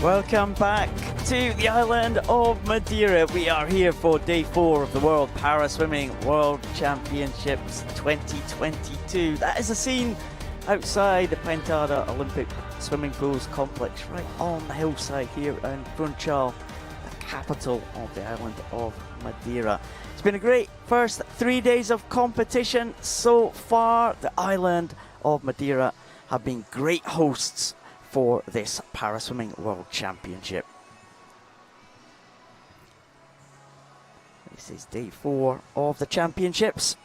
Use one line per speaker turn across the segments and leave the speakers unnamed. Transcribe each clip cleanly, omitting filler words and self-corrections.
Welcome back to the island of Madeira. We are here for day 4 of the World Para Swimming World Championships 2022. That is the scene outside the Pentada Olympic Swimming Pools complex, right on the hillside here in Funchal, the capital of the island of Madeira. It's been a great first 3 days of competition so far. The island of Madeira have been great hosts for this Paraswimming World Championship. This is day 4 of the championships.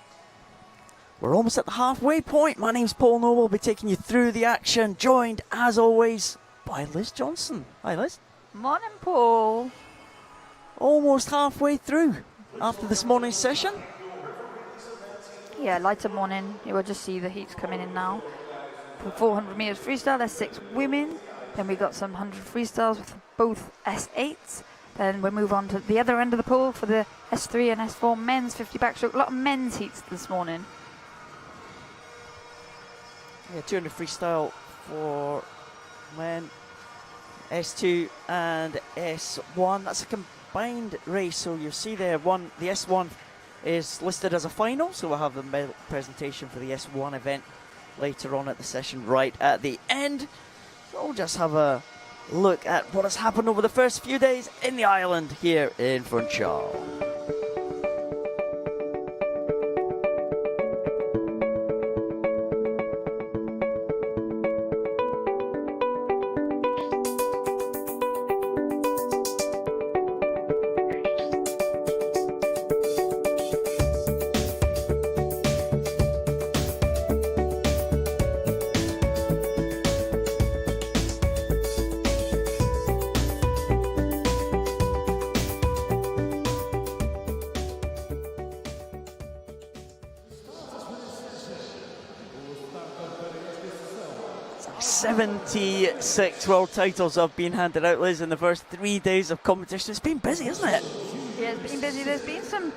We're almost at the halfway point. My name's Paul Noble. We'll be taking you through the action, joined as always by Liz Johnson. Hi Liz.
Morning, Paul.
Almost halfway through after this morning's session.
Yeah, lighter morning. You will just see the heats coming in now. For 400 meters freestyle, there's 6 women. Then we got some 100 freestyles with both S8s. Then we move on to the other end of the pool for the S3 and S4 men's 50 backstroke. A lot of men's heats this morning.
Yeah, 200 freestyle for men, S2 and S1. That's a combined race, so you'll see there the S1 is listed as a final, so we'll have the medal presentation for the S1 event later on at the session right at the end. So we'll just have a look at what has happened over the first few days in the island here in Funchal. 76 world titles have been handed out, Liz, in the first 3 days of competition. It's been busy, isn't it?
Yeah, it's been busy. There's been some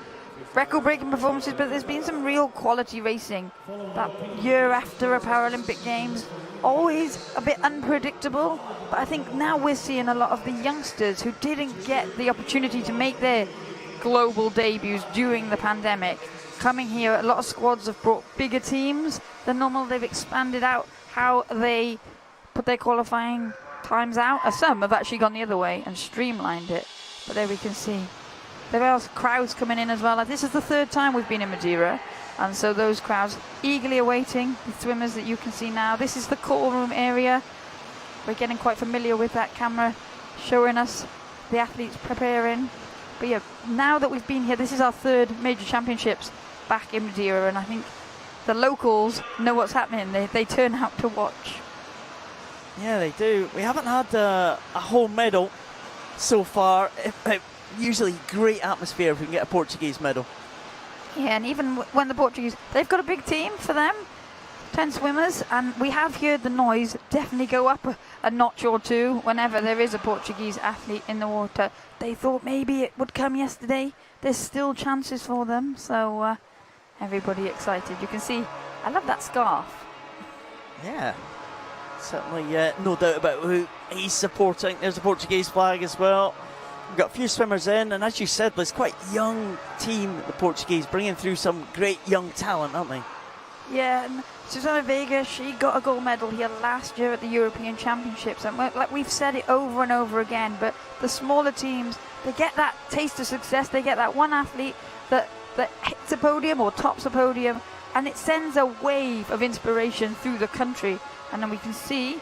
record-breaking performances, but there's been some real quality racing. That year after a Paralympic Games, always a bit unpredictable, but I think now we're seeing a lot of the youngsters who didn't get the opportunity to make their global debuts during the pandemic coming here. A lot of squads have brought bigger teams than normal. They've expanded out how they put their qualifying times out. Some have actually gone the other way and streamlined it, but there we can see there are crowds coming in as well. This is the third time we've been in Madeira, and so those crowds eagerly awaiting the swimmers that you can see now. This is the call room area. We're getting quite familiar with that camera showing us the athletes preparing. But yeah, now that we've been here, this is our third major championships back in Madeira, and I think the locals know what's happening. They turn out to watch.
Yeah, they do. We haven't had a whole medal so far. Usually great atmosphere if we can get a Portuguese medal.
Yeah, and even when the Portuguese, they've got a big team for them, 10 swimmers, and we have heard the noise definitely go up a notch or two whenever there is a Portuguese athlete in the water. They thought maybe it would come yesterday. There's still chances for them, so everybody excited. You can see, I love that scarf.
Yeah, certainly no doubt about who he's supporting. There's a Portuguese flag as well. We've got a few swimmers in, and as you said, there's quite young team, the Portuguese, bringing through some great young talent, aren't they?
Yeah, and Susana Veiga, she got a gold medal here last year at the European Championships, and like we've said it over and over again, but the smaller teams, they get that taste of success. They get that one athlete that hits a podium or tops a podium, and it sends a wave of inspiration through the country. And then we can see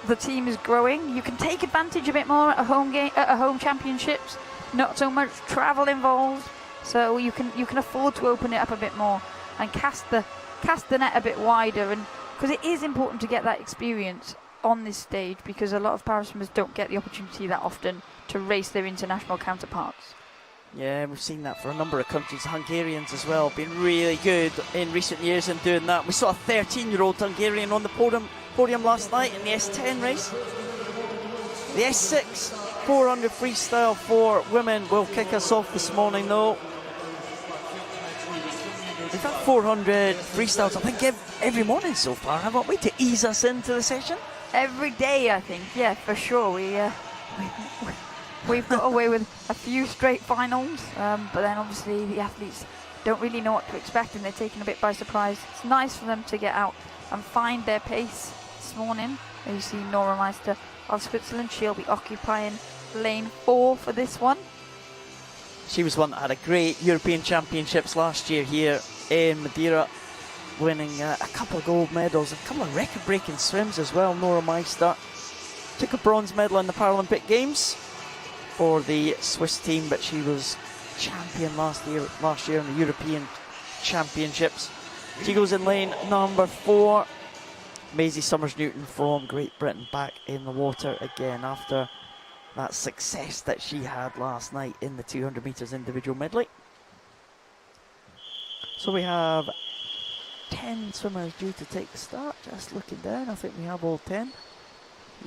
the team is growing. You can take advantage a bit more at a home championships. Not so much travel involved, so you can afford to open it up a bit more and cast the net a bit wider. And because it is important to get that experience on this stage, because a lot of paraswimmers don't get the opportunity that often to race their international counterparts.
Yeah, we've seen that for a number of countries. Hungarians as well, been really good in recent years in doing that. We saw a 13-year-old Hungarian on the podium last night in the S10 race. The S6 400 freestyle for women will kick us off this morning, though. We've had 400 freestyles, I think, every morning so far, haven't we, to ease us into the session?
Every day, I think, yeah, for sure. We've got away with a few straight finals, but then obviously the athletes don't really know what to expect, and they're taken a bit by surprise. It's nice for them to get out and find their pace this morning. There you see Nora Meister of Switzerland. She'll be occupying lane 4 for this one.
She was one that had a great European Championships last year here in Madeira, winning a couple of gold medals, a couple of record-breaking swims as well. Nora Meister took a bronze medal in the Paralympic Games for the Swiss team, but she was champion last year in the European Championships. She goes in lane number 4. Maisie Summers-Newton from Great Britain back in the water again after that success that she had last night in the 200 metres individual medley. So we have 10 swimmers due to take the start. Just looking down, I think we have all 10.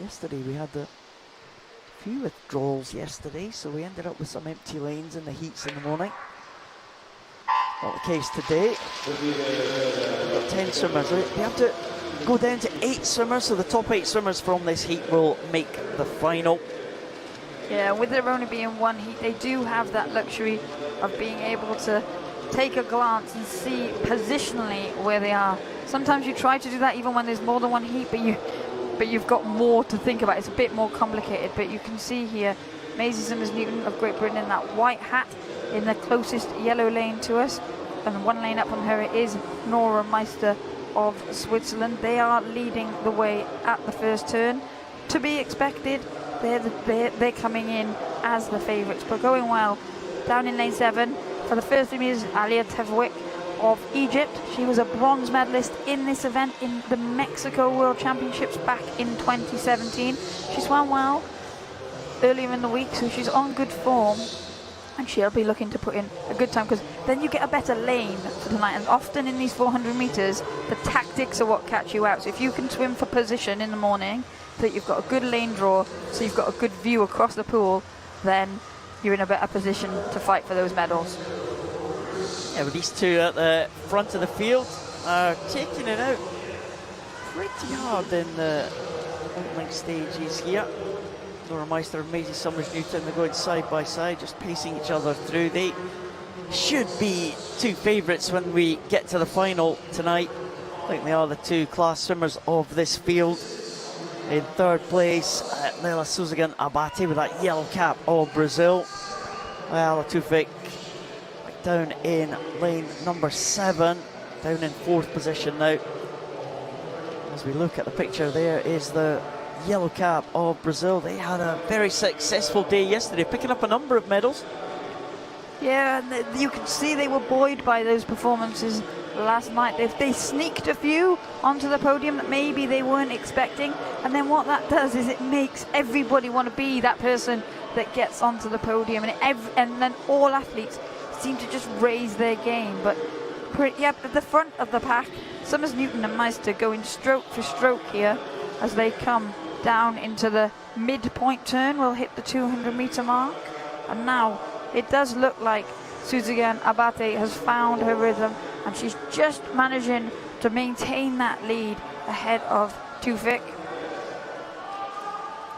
Yesterday we had a few withdrawals yesterday, so we ended up with some empty lanes in the heats in the morning. Not the case today. We've got 10 swimmers. We have to go down to 8 swimmers, so the top 8 swimmers from this heat will make the final.
Yeah, with there only being one heat, they do have that luxury of being able to take a glance and see positionally where they are. Sometimes you try to do that even when there's more than one heat, but you've got more to think about. It's a bit more complicated, but you can see here Maisie Summers-Newton of Great Britain in that white hat in the closest yellow lane to us, and one lane up from her is Nora Meister of Switzerland. They are leading the way at the first turn. To be expected, they're coming in as the favourites, but going well. Down in lane 7 for the first team is Alia Tevwik of Egypt. She was a bronze medalist in this event in the Mexico World Championships back in 2017. She swam well earlier in the week, so she's on good form. and she'll be looking to put in a good time, because then you get a better lane for tonight. And often in these 400 meters, the tactics are what catch you out. So if you can swim for position in the morning, that you've got a good lane draw, so you've got a good view across the pool, then you're in a better position to fight for those medals.
Yeah, with these two at the front of the field are taking it out pretty hard in the opening stages here. Nora Meister and Maisie Summers-Newton, they're going side by side, just pacing each other through. They should be two favourites when we get to the final tonight. I think they are the two class swimmers of this field. In third place, Leila Suzigan Abate with that yellow cap of Brazil. Ayala Tufik down in lane number 7, down in 4th position now. As we look at the picture, there is the yellow cap of Brazil. They had a very successful day yesterday, picking up a number of medals.
Yeah, and you can see they were buoyed by those performances last night. They sneaked a few onto the podium that maybe they weren't expecting, and then what that does is it makes everybody want to be that person that gets onto the podium, and then all athletes seem to just raise their game. But at the front of the pack, Summers-Newton and Meister going stroke for stroke here as they come down into the midpoint turn. We'll hit the 200-meter mark, and now it does look like Suzigan Abate has found her rhythm, and she's just managing to maintain that lead ahead of Tufik.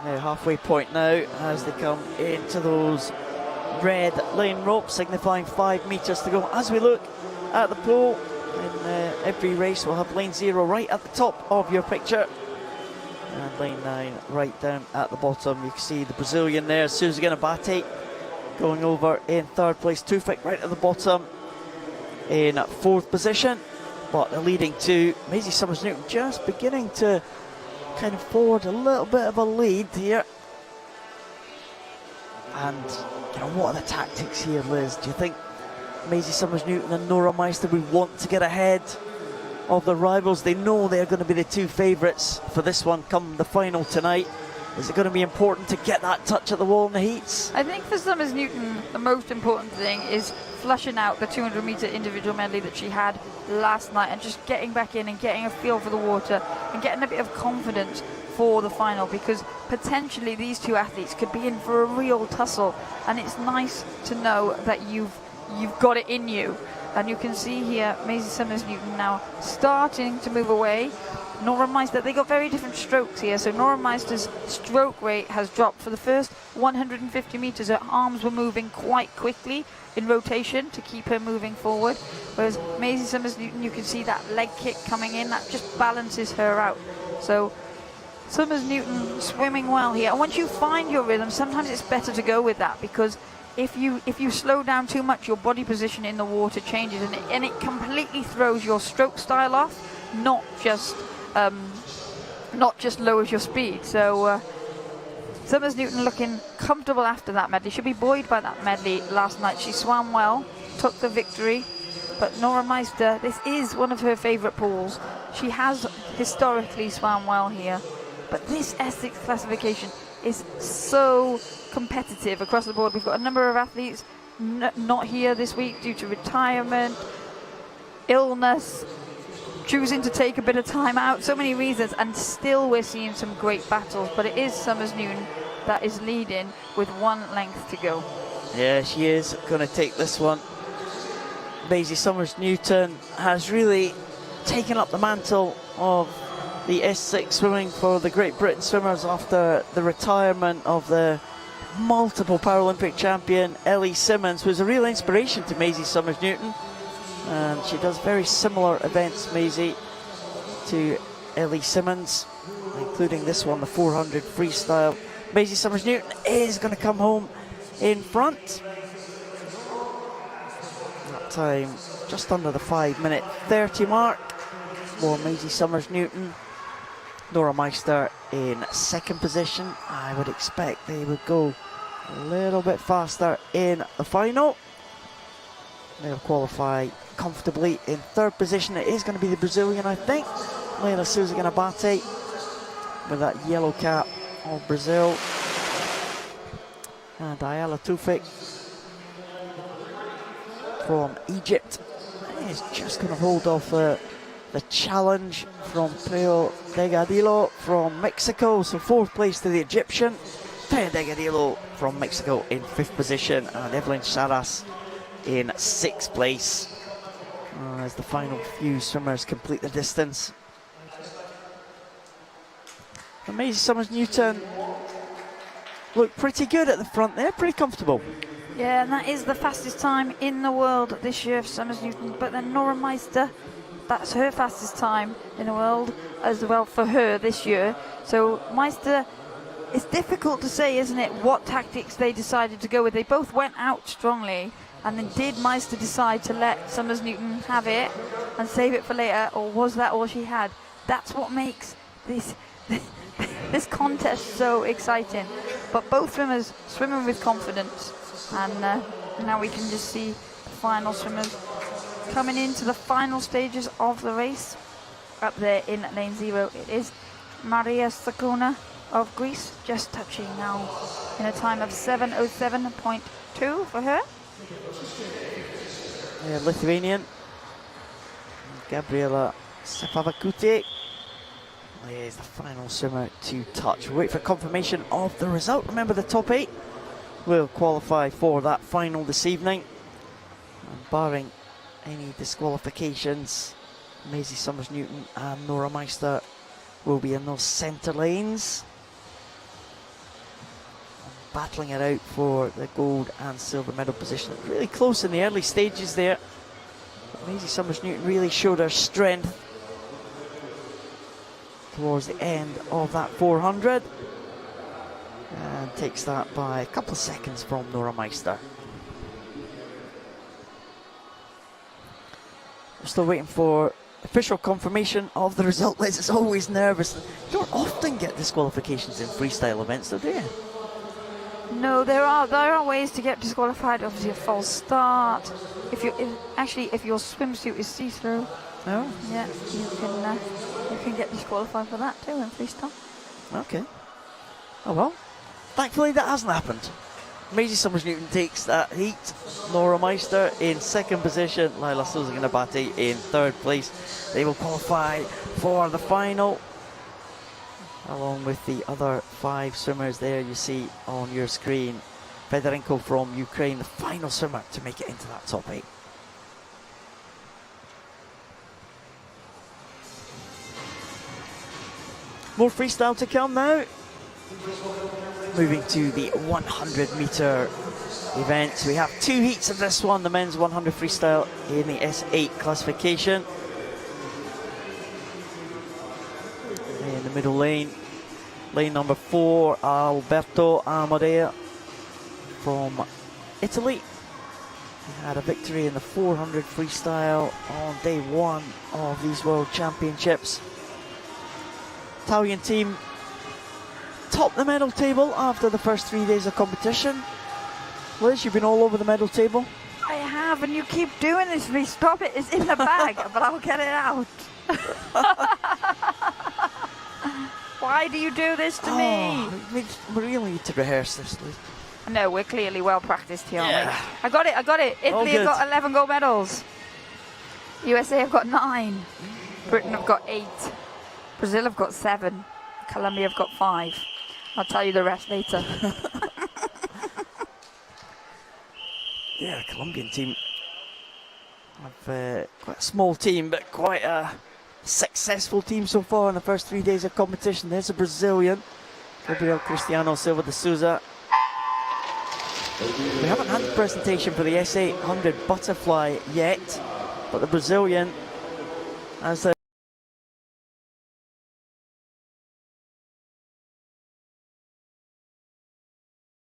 Now halfway point now as they come into those red lane ropes, signifying 5 meters to go. As we look at the pool, in every race we'll have lane 0 right at the top of your picture, and lane 9 right down at the bottom. You can see the Brazilian there, Suzigan Abate, going over in 3rd place. Tufik right at the bottom in 4th position, but the leading two, Maisie Summers-Newton, just beginning to kind of forward a little bit of a lead here. And you know, what are the tactics here, Liz? Do you think Maisie Summers-Newton and Nora Meister would want to get ahead of the rivals? They know they're going to be the two favourites for this one come the final tonight. Is it going to be important to get that touch at the wall in the heats?
I think for Summers-Newton, the most important thing is flushing out the 200-meter individual medley that she had last night, and just getting back in and getting a feel for the water and getting a bit of confidence for the final, because potentially these two athletes could be in for a real tussle, and it's nice to know that you've got it in you. And you can see here Maisie Summers-Newton now starting to move away. Nora Meister, they got very different strokes here. So Nora Meister's stroke rate has dropped. For the first 150 meters, her arms were moving quite quickly in rotation to keep her moving forward. Whereas Maisie Summers-Newton, you can see that leg kick coming in, that just balances her out. So Summers-Newton swimming well here. And once you find your rhythm, sometimes it's better to go with that, because if you slow down too much, your body position in the water changes, and it completely throws your stroke style off, not just lowers your speed. So Summers-Newton looking comfortable after that medley. She'll be buoyed by that medley last night. She swam well, took the victory. But Nora Meister, this is one of her favourite pools. She has historically swam well here. But this S6 classification is so competitive across the board. We've got a number of athletes not here this week due to retirement, illness, choosing to take a bit of time out, so many reasons, and still we're seeing some great battles. But it is Summers-Newton that is leading with 1 length to go.
Yeah, she is going to take this one. Maisie Summers-Newton has really taken up the mantle of the S6 swimming for the Great Britain swimmers after the retirement of the multiple Paralympic champion Ellie Simmonds, who's a real inspiration to Maisie Summers-Newton. And she does very similar events, Maisie, to Ellie Simmonds, including this one, the 400 freestyle. Maisie Summers-Newton is going to come home in front. That time just under the 5-minute 30 mark for Maisie Summers-Newton. Nora Meister in 2nd position. I would expect they would go a little bit faster in the final. They'll qualify comfortably in 3rd position. It is going to be the Brazilian, I think, Leila Suzigan Abate, with that yellow cap of Brazil. And Ayala Tufik from Egypt. He's just going to hold off the challenge from Peo Delgadillo from Mexico. So 4th place to the Egyptian. Peo Delgadillo from Mexico in 5th position, and Evelyn Saras in 6th place. As the final few swimmers complete the distance. Maisie Summers-Newton looked pretty good at the front there, pretty comfortable.
Yeah, and that is the fastest time in the world this year for Summers-Newton. But then Nora Meister, that's her fastest time in the world as well for her this year. So Meister, it's difficult to say, isn't it, what tactics they decided to go with. They both went out strongly, and then did Meister decide to let Summers-Newton have it and save it for later, or was that all she had? That's what makes this this contest so exciting. But both swimmers swimming with confidence, and now we can just see the final swimmers coming into the final stages of the race. Up there in lane 0, it is Maria Sakona of Greece, just touching now in a time of 7:07.2 for her.
Yeah, Lithuanian Gabriela Sepavakute is the final swimmer to touch. We'll wait for confirmation of the result. Remember, the top 8 will qualify for that final this evening. And barring any disqualifications, Maisie Summers-Newton and Nora Meister will be in those centre lanes, battling it out for the gold and silver medal position. Really close in the early stages there. But Maisie Summers-Newton really showed her strength towards the end of that 400, and takes that by a couple of seconds from Nora Meister. We're still waiting for official confirmation of the result. Liz is always nervous. You don't often get disqualifications in freestyle events, though, do you?
No, there are ways to get disqualified. Obviously, a false start. If your swimsuit is see-through,
Oh,
yeah, you can get disqualified for that too in freestyle.
okay. Oh well. Thankfully, that hasn't happened. Maisie Summers-Newton takes that heat. Nora Meister in 2nd position. Laila Souza-Ganabate in 3rd place. They will qualify for the final, along with the other 5 swimmers there you see on your screen. Fedorenko from Ukraine, the final swimmer to make it into that top 8. More freestyle to come now. Moving to the 100-metre event. We have 2 heats of this one. The men's 100 freestyle in the S8 classification. In the middle lane, lane number 4, Alberto Amadea from Italy. He had a victory in the 400 freestyle on day 1 of these World Championships. Italian team topped the medal table after the first 3 days of competition. Liz, you've been all over the medal table.
I have, and you keep doing this to me. Stop it, it's in the bag, but I'll get it out. Why do you do this to me?
We really need to rehearse this, Liz.
No, we're clearly well practiced here, aren't we? I got it. Italy have got 11 gold medals. USA have got 9. Britain have got 8. Brazil have got 7. Colombia have got 5. I'll tell you the rest later.
Yeah, the Colombian team have quite a small team, but quite a successful team so far in the first 3 days of competition. There's a Brazilian, Gabriel Cristiano Silva de Souza. We haven't had the presentation for the S800 butterfly yet, but the Brazilian has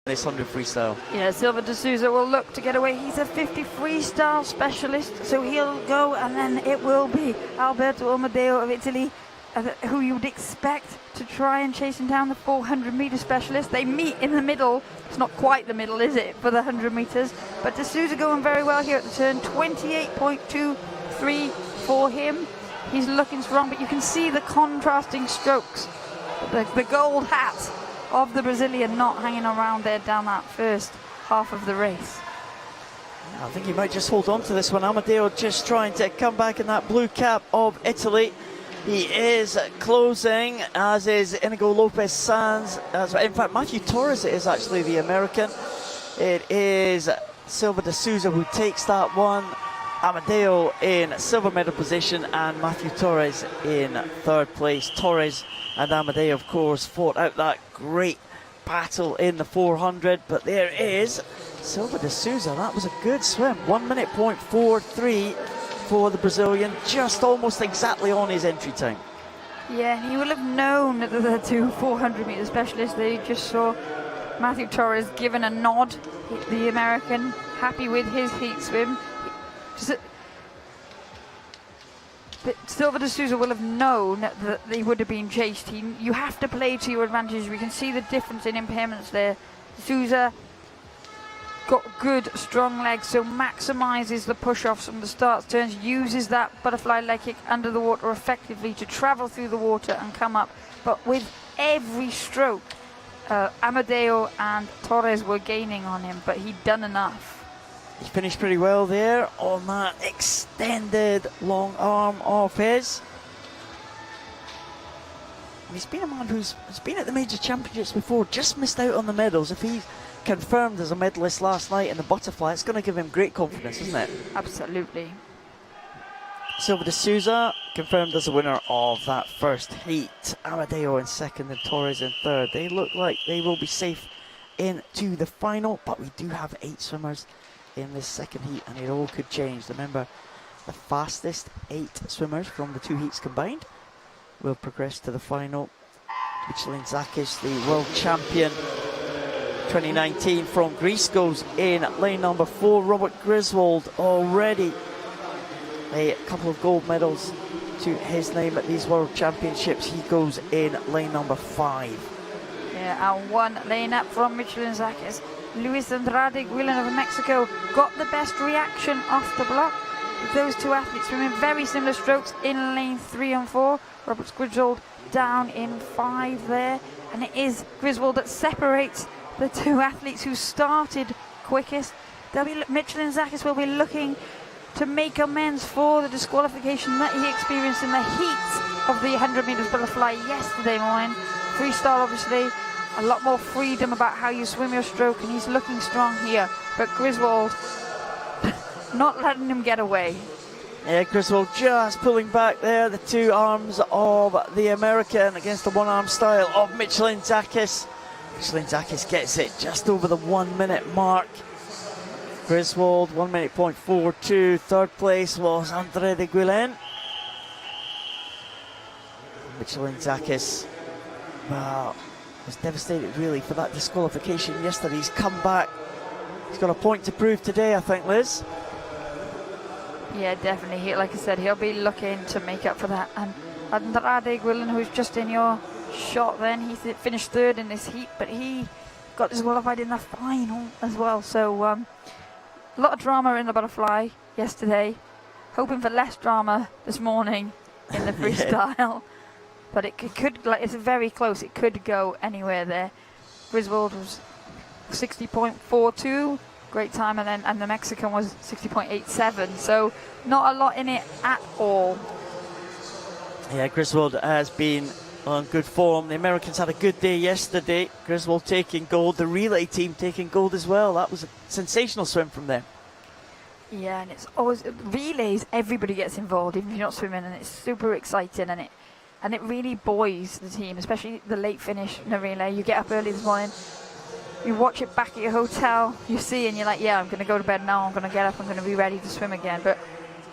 this 100 freestyle.
Yeah, Silva de Souza will look to get away. He's a 50 freestyle specialist, so he'll go, and then it will be Alberto Amadeo of Italy, who you would expect to try and chase him down, the 400-meter specialist. They meet in the middle. It's not quite the middle, is it, for the 100 meters? But de Souza going very well here at the turn. 28.23 for him. He's looking strong, but you can see the contrasting strokes. The gold hat of the Brazilian not hanging around there down that first half of the race.
I think he might just hold on to this one. Amadeo just trying to come back in that blue cap of Italy. He is closing, as is Inigo Lopez Sanz. In fact, Matthew Torres is actually the American. It is Silva de Souza who takes that one. Amadeo in silver medal position and Matthew Torres in third place. Torres and Amadeo, of course, fought out that great battle in the 400, but there is Silva de Souza. That was a good swim. 1 minute point 43 for the Brazilian, just almost exactly on his entry time.
Yeah, and you will have known that the two 400 meter specialists, they just saw Matthew Torres given a nod, the American, happy with his heat swim. But Silva de Souza will have known that they would have been chased. You have to play to your advantage. We can see the difference in impairments there. Souza got good, strong legs, so maximises the push-offs from the start turns, uses that butterfly leg kick under the water effectively to travel through the water and come up. But with every stroke, Amadeo and Torres were gaining on him, but he'd done enough.
He finished pretty well there on that extended long arm of his. He's been a man who's been at the major championships before, just missed out on the medals. If he's confirmed as a medalist last night in the butterfly, it's going to give him great confidence, isn't it?
Absolutely.
Silva de Souza confirmed as a winner of that first heat. Amadeo in second and Torres in third. They look like they will be safe into the final, but we do have 8 swimmers in this second heat, and it all could change. Remember, the fastest 8 swimmers from the 2 heats combined will progress to the final. Michelintzakis, the world champion 2019 from Greece, goes in lane number 4. Robert Griswold already a couple of gold medals to his name at these world championships. He goes in lane number 5.
Yeah, and 1 lane up from Michelintzakis. Luis Andrade Guillen of Mexico got the best reaction off the block. Those 2 athletes swimming very similar strokes in lane 3 and 4. Robert Griswold down in 5 there, and it is Griswold that separates the 2 athletes who started quickest. Michelintzakis will be looking to make amends for the disqualification that he experienced in the heat of the 100 metres butterfly yesterday morning. Freestyle, obviously, a lot more freedom about how you swim your stroke, and he's looking strong here. But Griswold not letting him get away.
Yeah, Griswold just pulling back there, the 2 arms of the American against the 1 arm style of Michelintzakis. Michelintzakis gets it just over the 1 minute mark. Griswold 1 minute point 42. Third place was Andre de Guillen. Michelintzakis, well, was devastated really for that disqualification yesterday. He's come back. He's got a point to prove today, I think, Liz.
Yeah, definitely. Like I said, he'll be looking to make up for that. And Andrade Guillen, who's just in your shot then, he finished 3rd in this heat, but he got disqualified in the final as well. So a lot of drama in the butterfly yesterday. Hoping for less drama this morning in the freestyle. Yeah. But it could, like, it's very close. It could go anywhere there. Griswold was 60.42, great time, and the Mexican was 60.87. So not a lot in it at all.
Yeah, Griswold has been on good form. The Americans had a good day yesterday. Griswold taking gold, the relay team taking gold as well. That was a sensational swim from them.
Yeah, and it's always relays. Everybody gets involved, even if you're not swimming, and it's super exciting, and it really buoys the team, especially the late finish in the relay. You get up early this morning, you watch it back at your hotel, you see, and you're like, yeah, I'm going to go to bed now, I'm going to get up, I'm going to be ready to swim again. But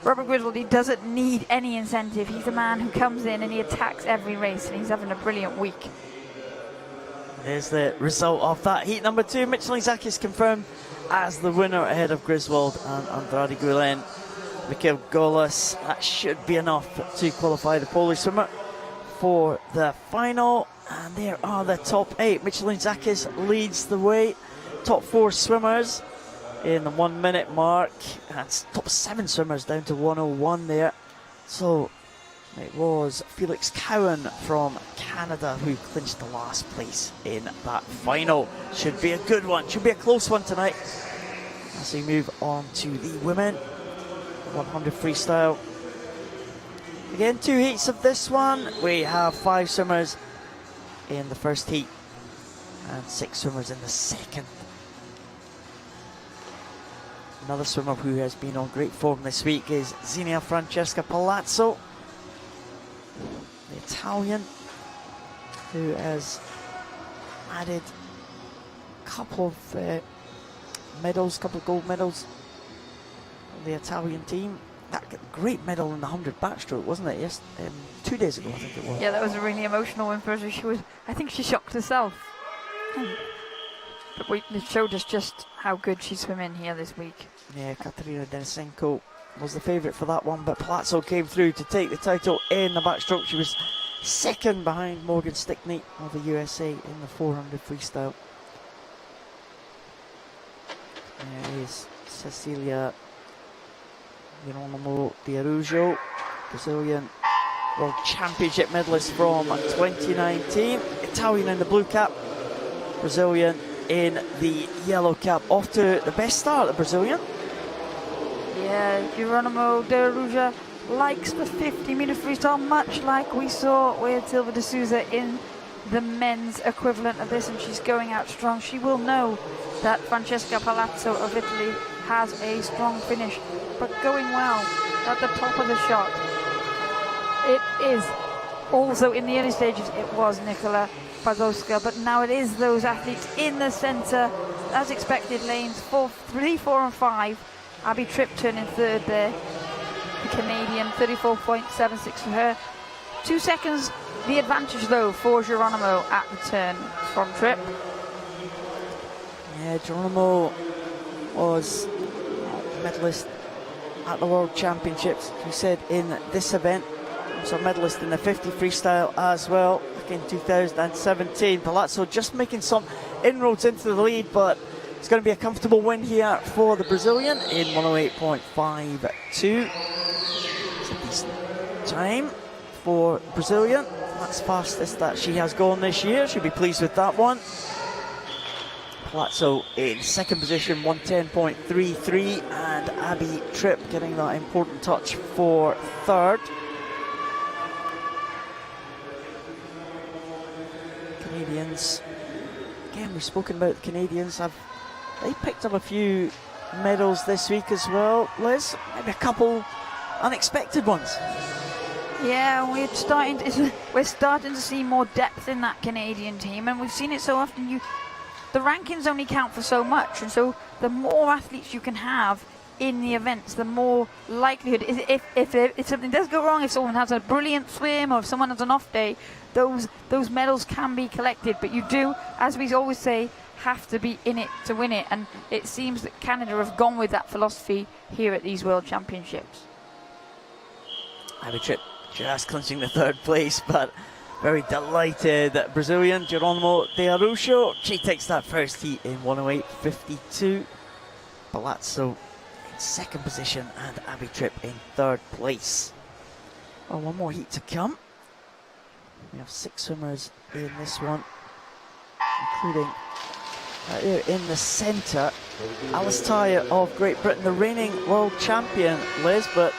Robert Griswold, he doesn't need any incentive. He's a man who comes in and he attacks every race, and he's having a brilliant week.
There's the result of that heat number 2. Michelintzakis confirmed as the winner ahead of Griswold and Andrade Guillen. Mikhail Golas, that should be enough to qualify the Polish swimmer for the final. And there are the top 8. Michelintzakis leads the way. Top 4 swimmers in the 1 minute mark. That's top 7 swimmers down to 101 there. So it was Felix Cowan from Canada who clinched the last place in that final. Should be a good one, should be a close one tonight. As we move on to the women 100 freestyle. Again, 2 heats of this one. We have 5 swimmers in the first heat and 6 swimmers in the second. Another swimmer who has been on great form this week is Xenia Francesca Palazzo, the Italian, who has added a couple of medals, couple of gold medals on the Italian team. That great medal in the 100 backstroke, wasn't it? Yes, 2 days ago, I think it was.
Yeah, that was a really emotional win for her. I think she shocked herself. But it showed us just how good she's swimming here this week.
Yeah, Katerina Denisenko was the favourite for that one, but Palazzo came through to take the title in the backstroke. She was second behind Morgan Stickney of the USA in the 400 freestyle. There is Cecilia Geronimo de Araujo, Brazilian World Championship medalist from 2019. Italian in the blue cap, Brazilian in the yellow cap. Off to the best start, the Brazilian.
Yeah, Geronimo de Araujo likes the 50-metre freestyle, much like we saw with Silva de Souza in the men's equivalent of this, and she's going out strong. She will know that Francesca Palazzo of Italy has a strong finish, but going well at the top of the shot. It is also in the early stages, it was Nicola Pagosca, but now it is those athletes in the centre, as expected, lanes 3, 4 and 5. Abby Tripp turning third there, the Canadian, 34.76 for her. 2 seconds the advantage though for Geronimo at the turn from Tripp.
Yeah, Geronimo was medalist at the World Championships, we said, in this event. Also a medalist in the 50 freestyle as well back in 2017. Palazzo just making some inroads into the lead, but it's going to be a comfortable win here for the Brazilian in 108.52. It's a decent time for Brazilian. That's fastest that she has gone this year. She'll be pleased with that one. Palazzo in second position, 110.33, and Abby Tripp getting that important touch for third. Canadians, again, we've spoken about the Canadians. They picked up a few medals this week as well, Liz. Maybe a couple unexpected ones.
Yeah, we're starting to see more depth in that Canadian team, and we've seen it so often. The rankings only count for so much, and so the more athletes you can have in the events, the more likelihood if something does go wrong, if someone has a brilliant swim or if someone has an off day, those medals can be collected. But you do, as we always say, have to be in it to win it, and it seems that Canada have gone with that philosophy here at these World Championships.
Abby Tripp just clinching the third place, but very delighted that Brazilian Geronimo de Araujo, she takes that first heat in 108.52. Palazzo in second position and Abby Tripp in third place. Well, one more heat to come. We have 6 swimmers in this one, including here in the centre, Alice Tyre of Great Britain, the reigning world champion, Liz, but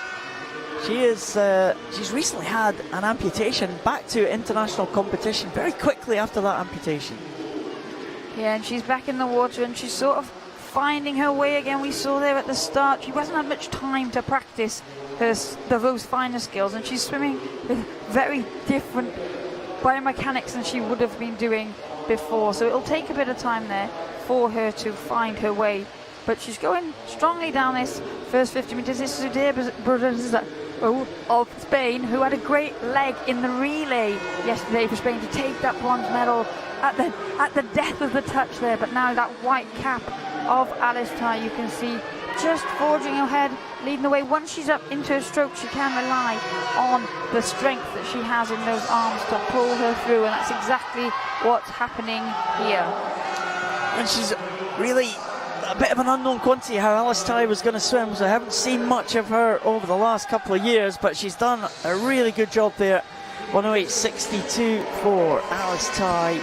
she's recently had an amputation, back to international competition very quickly after that amputation.
Yeah, and she's back in the water and she's sort of finding her way again. We saw there at the start, she hasn't had much time to practice those finer skills, and she's swimming with very different biomechanics than she would have been doing before. So it'll take a bit of time there for her to find her way. But she's going strongly down this first 50 metres. This is Uday of Spain, who had a great leg in the relay yesterday for Spain to take that bronze medal at the death of the touch there. But now that white cap of Alice Tyre, you can see just forging ahead, leading the way. Once she's up into her stroke, she can rely on the strength that she has in those arms to pull her through, and that's exactly what's happening here.
And she's really a bit of an unknown quantity how Alice Tyre was going to swim, so I haven't seen much of her over the last couple of years, but she's done a really good job there. 108.62 for Alice Tyre.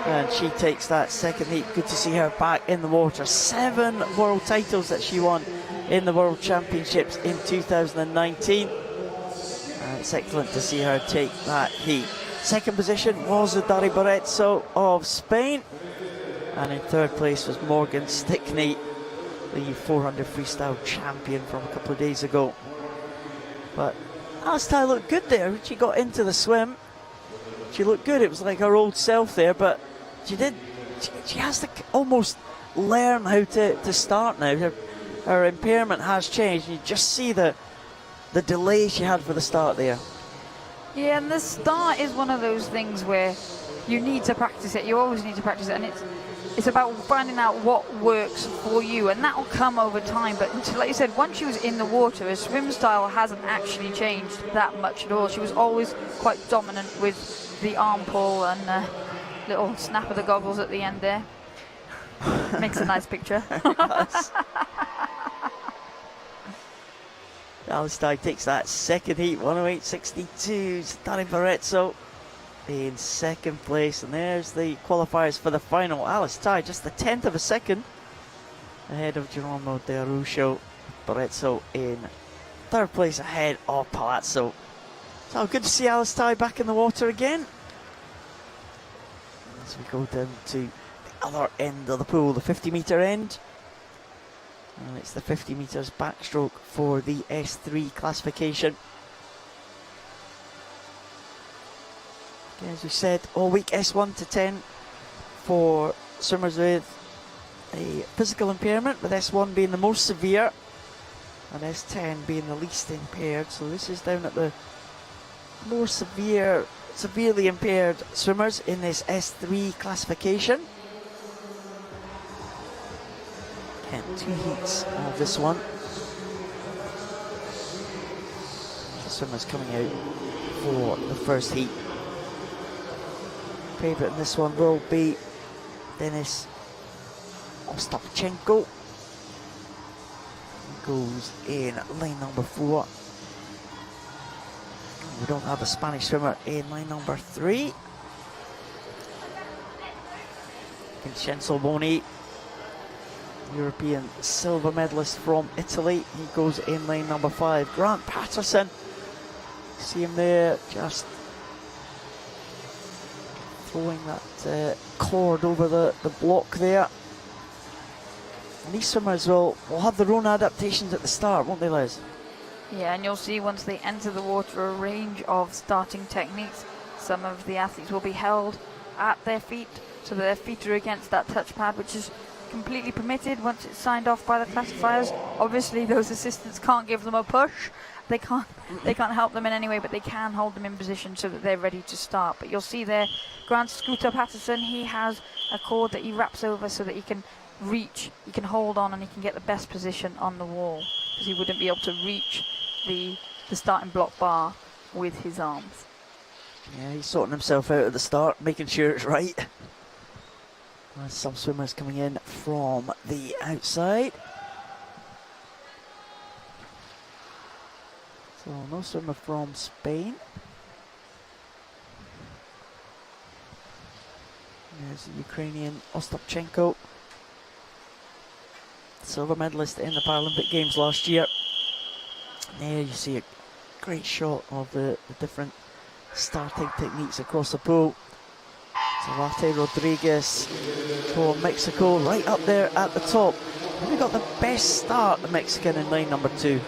And she takes that second heat. Good to see her back in the water. 7 world titles that she won in the World Championships in 2019. And it's excellent to see her take that heat. Second position was the Dari Barretso of Spain. And in third place was Morgan Stickney, the 400 freestyle champion from a couple of days ago. But Alice Tai looked good there when she got into the swim. She looked good. It was like her old self there, but she has to almost learn how to start now. Her impairment has changed. You just see the delay she had for the start there.
Yeah, and the start is one of those things where you need to practice it. You always need to practice it, and it's about finding out what works for you, and that will come over time. But like you said, once she was in the water, her swim style hasn't actually changed that much at all. She was always quite dominant with the arm pull and little snap of the goggles at the end there. Makes a nice picture.
Alice Tai takes that second heat, 108.62. Dari Barretso in second place, and there's the qualifiers for the final. Alice Tai just the 10th of a second ahead of Geronimo De Arusho. Barretso in third place ahead of Palazzo. So good to see Alice Tai back in the water again. As we go down to the other end of the pool, the 50-metre end. And it's the 50 metres backstroke for the S3 classification. Okay, as we said, all week S1 to 10 for swimmers with a physical impairment, with S1 being the most severe and S10 being the least impaired. So this is down at the more severely impaired swimmers in this S3 classification. And 2 heats of this one. The swimmers coming out for the first heat. Favourite in this one will be Denis Ostapchenko. He goes in lane number 4. We don't have a Spanish swimmer in lane number 3. Vincenzo Boni, European silver medalist from Italy. He goes in lane number 5. Grant Patterson, see him there, just throwing that cord over the block there. And these swimmers will have their own adaptations at the start, won't they, Liz?
Yeah, and you'll see once they enter the water a range of starting techniques. Some of the athletes will be held at their feet, so their feet are against that touchpad, which is completely permitted once it's signed off by the classifiers. Obviously those assistants can't give them a push, they can't help them in any way, but they can hold them in position so that they're ready to start. But you'll see there Grant Scooter Patterson, he has a cord that he wraps over so that he can reach, he can hold on, and he can get the best position on the wall, because he wouldn't be able to reach the starting block bar with his arms.
Yeah, he's sorting himself out at the start, making sure it's right. There's some swimmers coming in from the outside. So no swimmer from Spain. There's the Ukrainian Ostapchenko, silver medalist in the Paralympic Games last year. There you see a great shot of the different starting techniques across the pool. Zarate Rodriguez for Mexico, right up there at the top. And we got the best start, the Mexican, in lane number 2.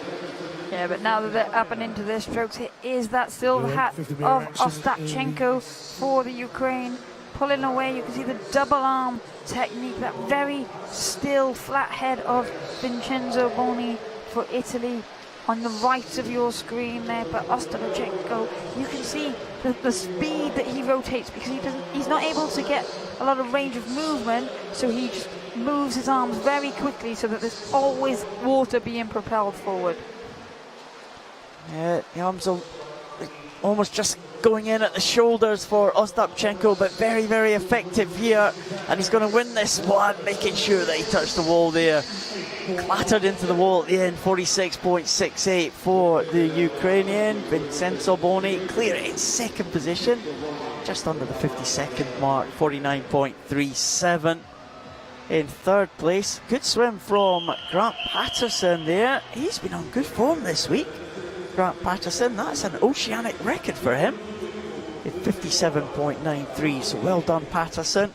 Yeah, but now that they're up and into their strokes, it is that silver hat of Ostapchenko for the Ukraine. Pulling away, you can see the double arm technique, that very still flat head of Vincenzo Boni for Italy on the right of your screen there. But Ostapchenko, you can see the speed that he rotates, because he's not able to get a lot of range of movement, so he just moves his arms very quickly so that there's always water being propelled forward.
Yeah, the arms are almost just going in at the shoulders for Ostapchenko, but very, very effective here. And he's going to win this one, making sure that he touched the wall there. Clattered into the wall at the end, 46.68 for the Ukrainian. Vincenzo Boni clear in second position. just under the 50-second mark, 49.37. In third place, good swim from Grant Patterson there. He's been on good form this week. Grant Patterson, that's an oceanic record for him. In 57.93, so well done Patterson.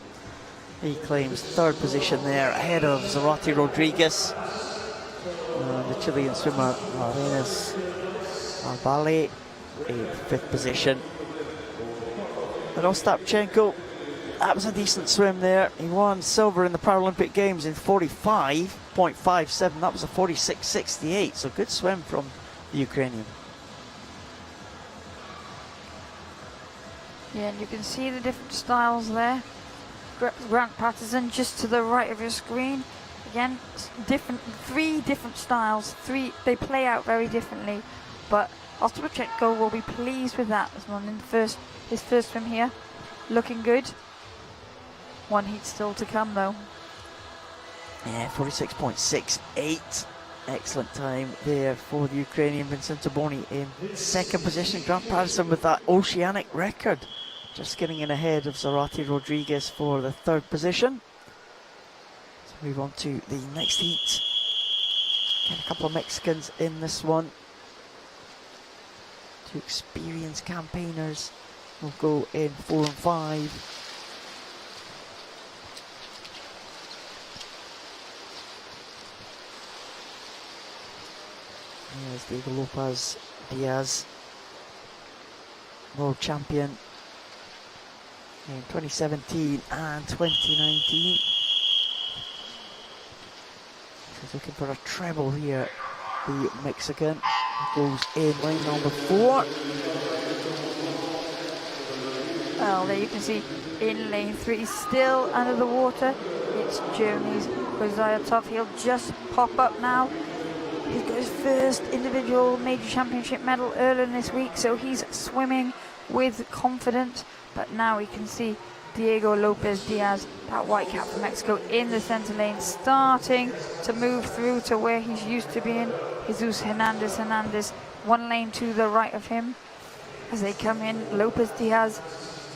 He claims third position there ahead of Zarate Rodriguez. The Chilean swimmer Arenas Arbale in fifth position. And Ostapchenko, that was a decent swim there. He won silver in the Paralympic Games in 45.57. That was a 46.68, so good swim from the Ukrainian.
Yeah, and you can see the different styles there. Grant Patterson just to the right of your screen. Again, three different styles. They play out very differently, but Ostapchenko will be pleased with that this morning. His first swim here, looking good. One heat still to come though.
Yeah, 46.68. Excellent time there for the Ukrainian Vincenzo Boni in second position. Grant Patterson with that oceanic record, just getting in ahead of Zarate Rodriguez for the third position. Let's move on to the next heat. Again, a couple of Mexicans in this one. Two experienced campaigners will go in 4 and 5. Here's Diego Lopez Diaz, world champion in 2017 and 2019. He's looking for a treble here, the Mexican. Goes in lane number 4.
Well, there you can see in lane 3, still under the water. It's Germany's Kozayatov. He'll just pop up now. He got his first individual major championship medal earlier this week, so he's swimming with confidence. But now we can see Diego Lopez Diaz, that white cap from Mexico, in the center lane, starting to move through to where he's used to being. Jesus Hernandez, one lane to the right of him. As they come in, Lopez Diaz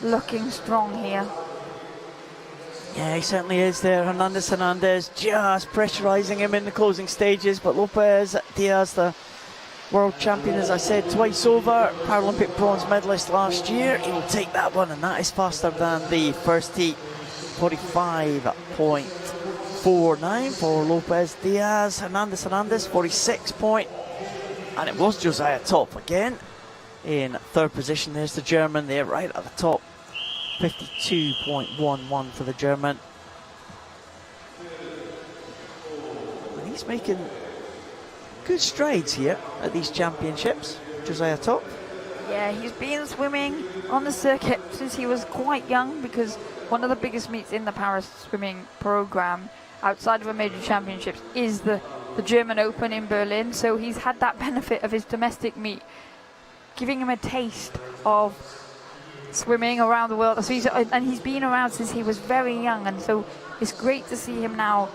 looking strong here.
Yeah, he certainly is there. Hernandez just pressurising him in the closing stages, but Lopez Diaz, the world champion, as I said, twice over, Paralympic bronze medalist last year, he will take that one, and that is faster than the first heat. 45.49 for Lopez Diaz. Hernandez 46 point, and it was Josiah Top again in third position. There's the German there right at the top. 52.11 for the German. And he's making good strides here at these championships, Josiah Top.
Yeah, he's been swimming on the circuit since he was quite young, because one of the biggest meets in the Paris swimming program outside of a major championships is the German Open in Berlin. So he's had that benefit of his domestic meet, giving him a taste of swimming around the world. So he's been around since he was very young, and so it's great to see him now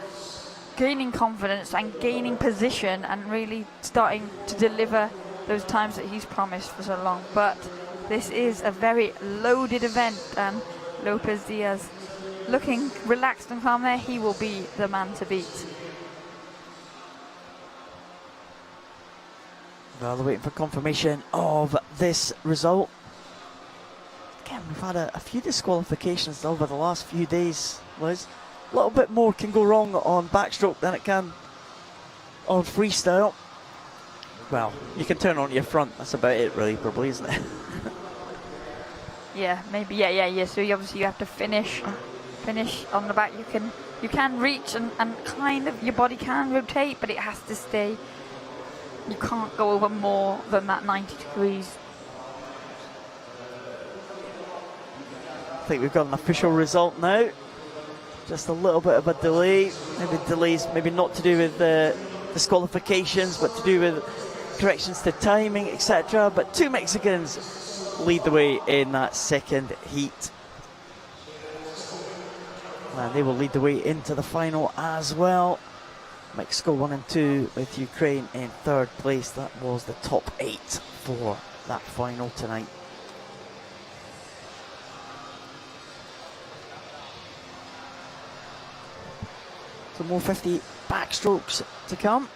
gaining confidence and gaining position and really starting to deliver those times that he's promised for so long. But this is a very loaded event, and Lopez Diaz looking relaxed and calm there. He will be the man to beat.
Well, they're waiting for confirmation of this result. Again, we've had a few disqualifications over the last few days, Liz. A little bit more can go wrong on backstroke than it can on freestyle. Well, you can turn on your front, that's about it really, probably, isn't it?
Yeah, maybe, yeah. So obviously you have to finish on the back. You can reach and kind of, your body can rotate, but it has to stay. You can't go over more than that 90 degrees.
I think we've got an official result now. Just a little bit of a delay. Maybe delays, maybe not to do with the disqualifications, but to do with corrections to timing, etc. But two Mexicans lead the way in that second heat. And they will lead the way into the final as well. Mexico 1 and 2 with Ukraine in third place. That was the top 8 for that final tonight. Some more 50 backstrokes to come.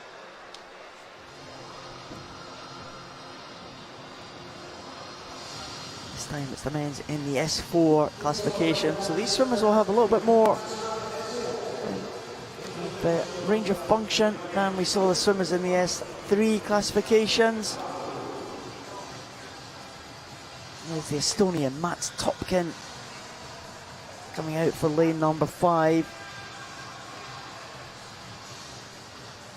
This time it's the men's in the S4 classification. So these swimmers will have a little bit more range of function than we saw the swimmers in the S3 classifications. There's the Estonian Mats Topkin coming out for lane number 5.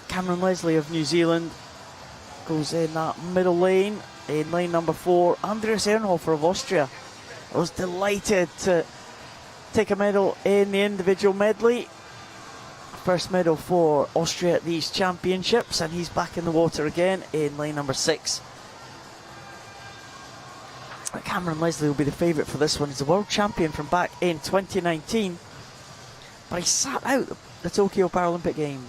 Cameron Leslie of New Zealand goes in that middle lane. In lane number 4, Andreas Ehrenhofer of Austria was delighted to take a medal in the individual medley. First medal for Austria at these championships, and he's back in the water again in lane number 6. Cameron Leslie will be the favourite for this one. He's the world champion from back in 2019, but he sat out the Tokyo Paralympic Games.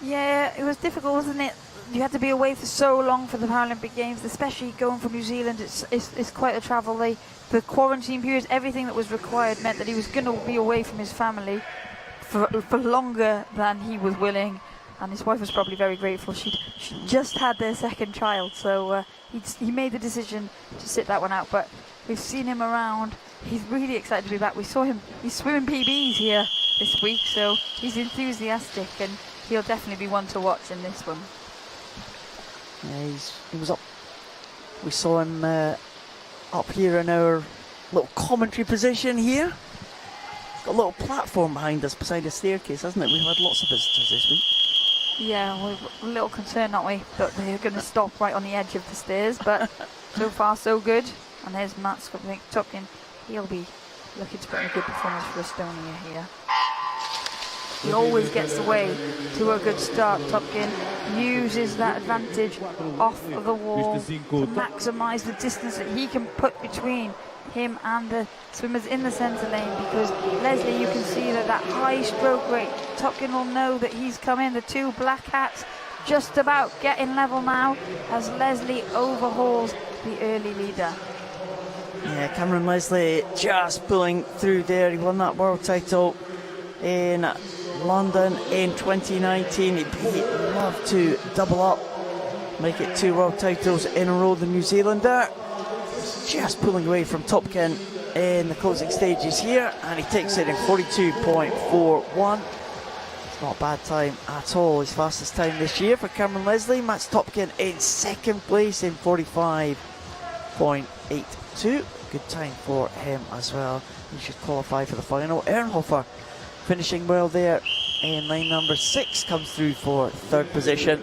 Yeah, it was difficult, wasn't it? You had to be away for so long for the Paralympic Games, especially going from New Zealand. It's quite a travel. The quarantine periods, everything that was required meant that he was going to be away from his family for longer than he was willing, and his wife was probably very grateful. She just had their second child, so he made the decision to sit that one out. But we've seen him around. He's really excited to be back. We saw him, he's swimming PBs here this week, so he's enthusiastic, and he'll definitely be one to watch in this one.
Yeah, he was up. We saw him up here in our little commentary position here. Got a little platform behind us beside a staircase, hasn't it? We've had lots of visitors this week.
Yeah, we're a little concerned, aren't we, that they're going to stop right on the edge of the stairs, but so far so good. And there's Mats Topkin. He'll be looking to put in a good performance for Estonia here. He always gets away to a good start. Topkin uses that advantage off of the wall to maximise the distance that he can put between him and the swimmers in the centre lane, because Leslie, you can see that high stroke rate. Topkin will know that he's come in. The two black hats just about getting level now as Leslie overhauls the early leader.
Yeah, Cameron Leslie just pulling through there. He won that world title in London in 2019. He'd love to double up, make it 2 world titles in a row. The New Zealander just pulling away from Topkin in the closing stages here, and he takes it in 42.41. It's not a bad time at all. His fastest time this year for Cameron Leslie. Mats Topkin in second place in 45.82. Good time for him as well. He should qualify for the final. Ehrenhofer finishing well there in lane number 6, comes through for 3rd position,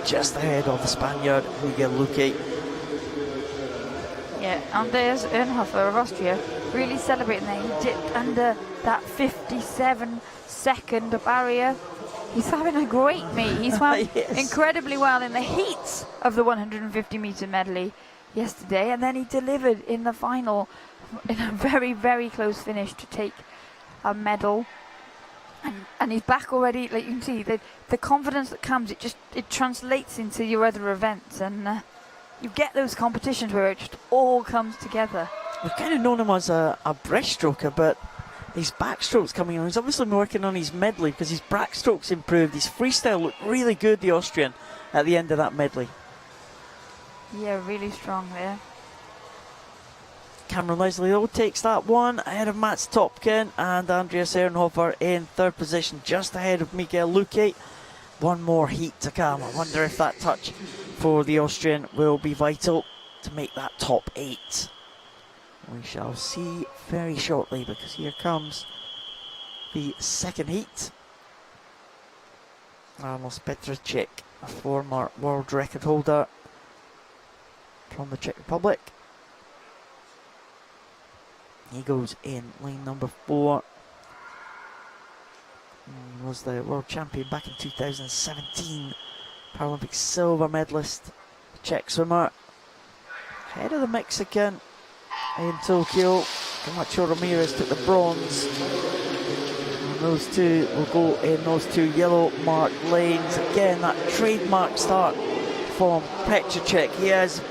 just ahead of the Spaniard Miguel Luque.
Yeah, and there's Ehrenhofer of Austria really celebrating there. He dipped under that 57-second barrier. He's having a great meet. He swam yes. incredibly well in the heats of the 150-metre medley yesterday, and then he delivered in the final in a very, very close finish to take a medal. And he's back already. Like you can see, the confidence that comes, it translates into your other events, and you get those competitions where it just all comes together.
We've kind of known him as a breaststroker, but his backstrokes coming on. He's obviously been working on his medley because his backstrokes improved. His freestyle looked really good, the Austrian, at the end of that medley.
Yeah, really strong there.
Cameron Leslie though takes that one ahead of Mats Topkin, and Andreas Ehrenhofer in 3rd position, just ahead of Miguel Luque. One more heat to come. I wonder if that touch for the Austrian will be vital to make that top 8. We shall see very shortly, because here comes the 2nd heat. Amos Petracek, a former world record holder from the Czech Republic. He goes in lane number 4. He was the world champion back in 2017. Paralympic silver medalist, Czech swimmer. Ahead of the Mexican in Tokyo. Camacho Ramirez took the bronze. And those two will go in those 2 yellow marked lanes. Again, that trademark start from Petracek. He has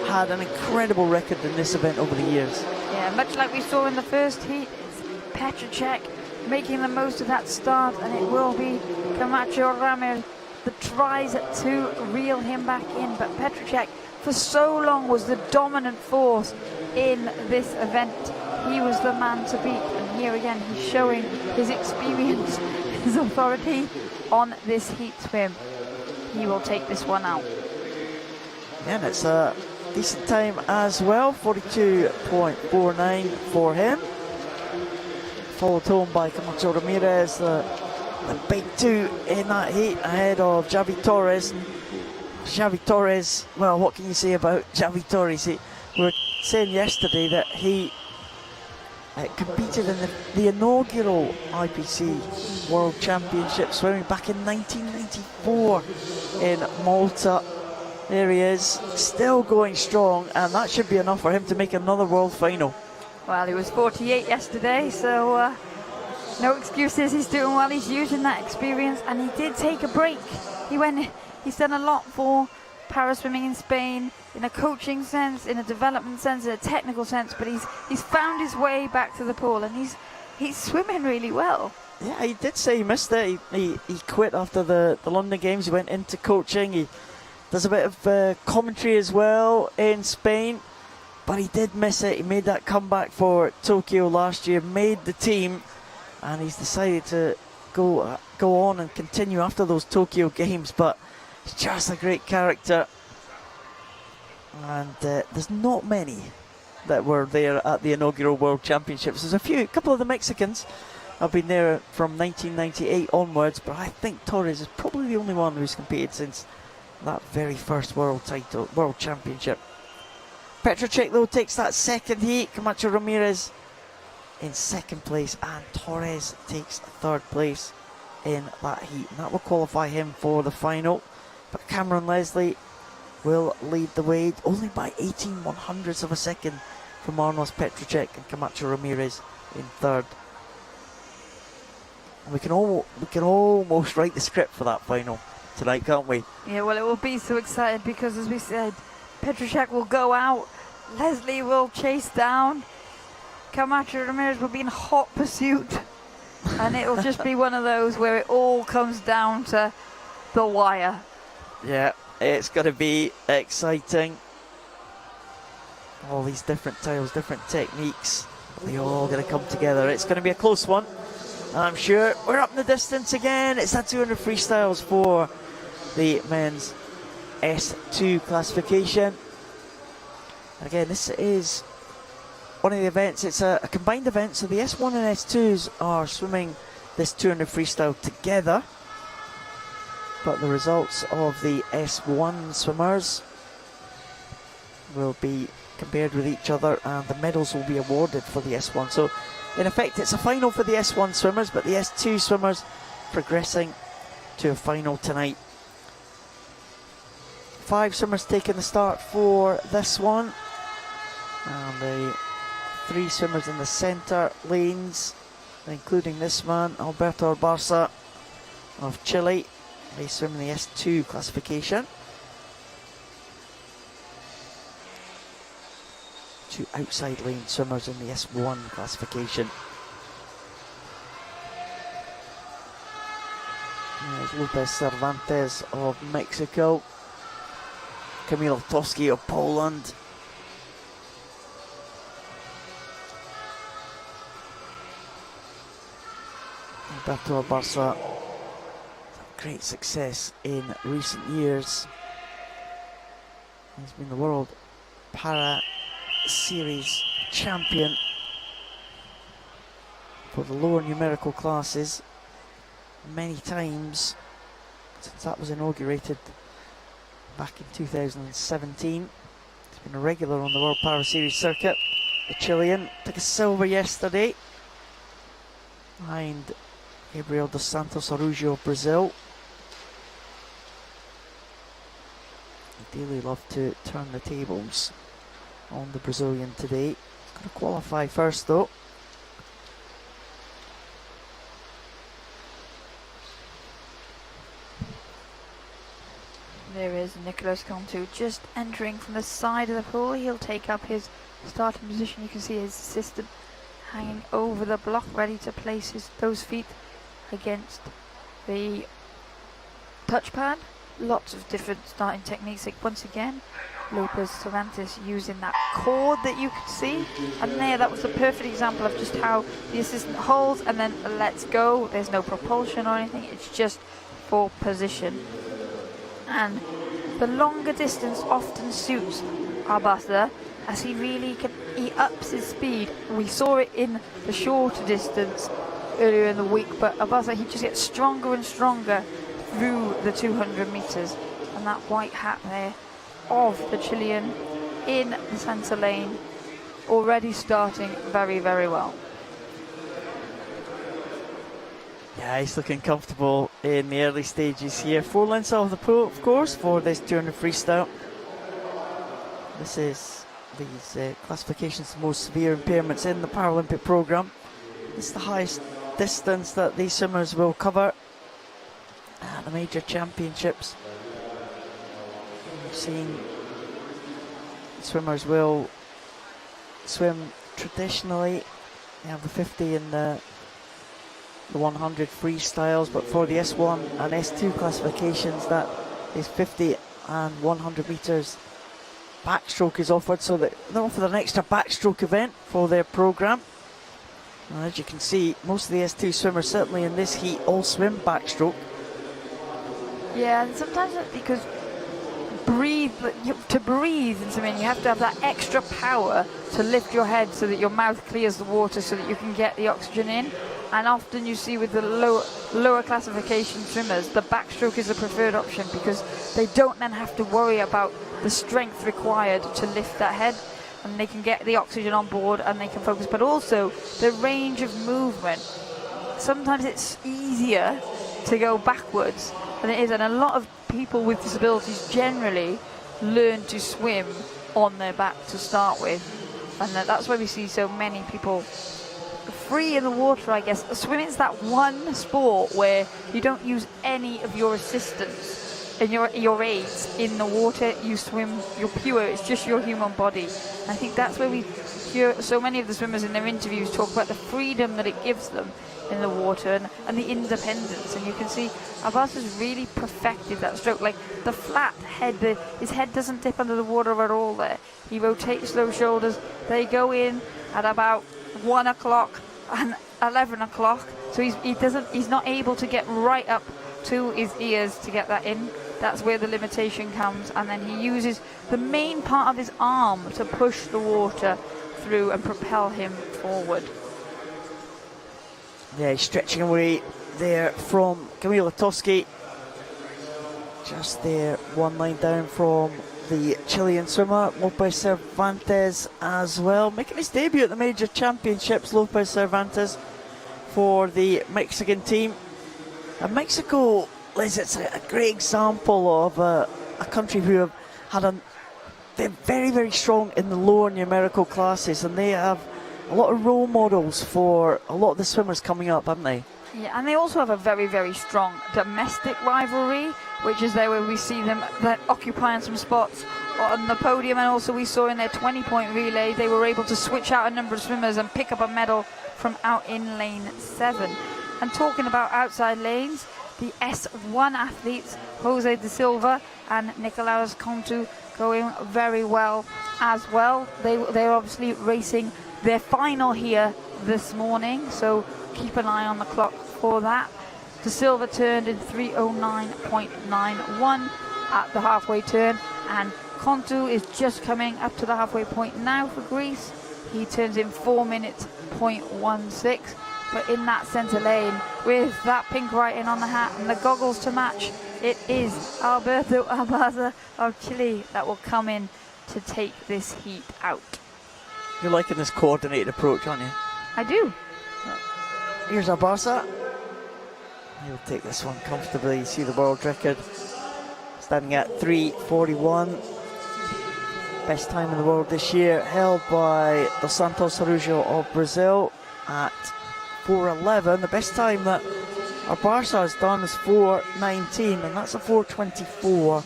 had an incredible record in this event over the years.
Yeah, much like we saw in the first heat, it's Petracek making the most of that start, and it will be Camacho Ramirez that tries to reel him back in. But Petracek, for so long, was the dominant force in this event. He was the man to beat, and here again he's showing his experience, his authority on this heat swim. He will take this one out.
Yeah, and it's a decent time as well, 42.49 for him. Followed home by Camacho Ramirez, the big two in that heat, ahead of Javi Torres. Javi Torres, well, what can you say about Javi Torres? We were saying yesterday that he competed in the inaugural IPC World Championship swimming back in 1994 in Malta. There he is, still going strong, and that should be enough for him to make another world final.
Well, he was 48 yesterday, so no excuses. He's doing well. He's using that experience, and he did take a break. He's done a lot for para swimming in Spain, in a coaching sense, in a development sense, in a technical sense, but he's found his way back to the pool, and he's swimming really well.
Yeah, he did say he missed it. He quit after the London Games. He went into coaching. He does a bit of commentary as well in Spain, but he did miss it. He made that comeback for Tokyo last year, made the team, and he's decided to go on and continue after those Tokyo Games. But he's just a great character, and there's not many that were there at the inaugural World Championships. There's a couple of the Mexicans have been there from 1998 onwards, but I think Torres is probably the only one who's competed since that very first World Championship. Petracek though takes that second heat. Camacho Ramirez in second place, and Torres takes third place in that heat, and that will qualify him for the final. But Cameron Leslie will lead the way, only by 18/100ths of a second from Arnos Petracek and Camacho Ramirez in third. And we can almost write the script for that final tonight, can't we?
Yeah, well, it will be so exciting because, as we said, Petracek will go out, Leslie will chase down, Camacho Ramirez will be in hot pursuit, and it'll just be one of those where it all comes down to the wire.
Yeah, it's going to be exciting. All these different styles, different techniques, they all going to come together. It's going to be a close one, I'm sure. We're up in the distance again. It's that 200 freestyles for the men's S2 classification. Again, this is one of the events. It's a combined event, so the S1 and S2s are swimming this 200 freestyle together, but the results of the S1 swimmers will be compared with each other, and the medals will be awarded for the S1. So in effect, it's a final for the S1 swimmers, but the S2 swimmers progressing to a final tonight. 5 swimmers taking the start for this one, and the 3 swimmers in the centre lanes, including this man, Alberto Barça of Chile. They swim in the S2 classification. 2 outside lane swimmers in the S1 classification. There's Lopez Cervantes of Mexico, Kamil Toski of Poland, Alberto Barça. Great success in recent years. He's been the World Para Series champion for the lower numerical classes many times since that was inaugurated back in 2017. He's been a regular on the World Para Series circuit. The Chilean took a silver yesterday behind Gabriel dos Santos Araujo of Brazil. Ideally love to turn the tables on the Brazilian today. He's going to qualify first though.
There is Nicolas Cantu just entering from the side of the pool. He'll take up his starting position. You can see his assistant hanging over the block, ready to place those feet against the touchpad. Lots of different starting techniques. Like once again, Lopez Cervantes using that cord that you could see, and that was the perfect example of just how the assistant holds and then lets go. There's no propulsion or anything, it's just for position. And the longer distance often suits Arbasa, as he ups his speed. We saw it in the shorter distance earlier in the week, but Arbasa, he just gets stronger and stronger through the 200 meters. And that white hat there of the Chilean in the centre lane, already starting very, very well.
Yeah, he's looking comfortable in the early stages here. 4 lengths off the pro, of course, for this 200 freestyle. This is these classifications, the most severe impairments in the Paralympic programme. It's the highest distance that these swimmers will cover at the major championships. We've seen swimmers will swim traditionally. They have the 50 and the 100 freestyles, but for the S1 and S2 classifications, that is 50 and 100 meters backstroke is offered, so that they offer an extra backstroke event for their programme. And as you can see, most of the S2 swimmers, certainly in this heat, all swim backstroke.
Yeah, and sometimes because to breathe in swimming, you have to have that extra power to lift your head so that your mouth clears the water so that you can get the oxygen in. And often you see with the lower classification swimmers, the backstroke is the preferred option because they don't then have to worry about the strength required to lift that head, and they can get the oxygen on board and they can focus. But also the range of movement, sometimes it's easier to go backwards than it is, and a lot of people with disabilities generally learn to swim on their back to start with, and that's why we see so many people free in the water. I guess swimming's that one sport where you don't use any of your assistance and your aids in the water. You swim, you're pure, it's just your human body. And I think that's where we hear so many of the swimmers in their interviews talk about the freedom that it gives them in the water and the independence. And you can see Arbasa's really perfected that stroke, like the flat head, his head doesn't dip under the water at all there. He rotates those shoulders, they go in at about 1 o'clock and 11 o'clock, so he's not able to get right up to his ears to get that in. That's where the limitation comes, and then he uses the main part of his arm to push the water through and propel him forward.
Yeah, he's stretching away there from Camilo Toski. Just there, 1 line down from the Chilean swimmer, Lopez Cervantes as well. Making his debut at the major championships, Lopez Cervantes, for the Mexican team. And Mexico, Liz, it's a great example of a country who have had they're very, very strong in the lower numerical classes, and they have a lot of role models for a lot of the swimmers coming up, haven't they?
Yeah, and they also have a very, very strong domestic rivalry, which is there where we see them occupying some spots on the podium. And also we saw in their 20-point relay, they were able to switch out a number of swimmers and pick up a medal from out in lane 7. And talking about outside lanes, the S1 athletes, Jose de Silva and Nicolaus Contu, going very well as well. They're obviously racing their final here this morning, so keep an eye on the clock for that. De Silva turned in 3:09.91 at the halfway turn, and Contu is just coming up to the halfway point now for Greece. He turns in 4 minutes 0.16. But in that centre lane, with that pink writing on the hat and the goggles to match, it is Alberto Arbasa of Chile that will come in to take this heat out.
You're liking this coordinated approach, aren't you?
I do.
Here's Arbasa. He'll take this one comfortably. You see the world record standing at 3:41. Best time in the world this year, held by Dos Santos Araujo of Brazil at 4:11. The best time that Arbasa has done is 4:19, and that's a 4:24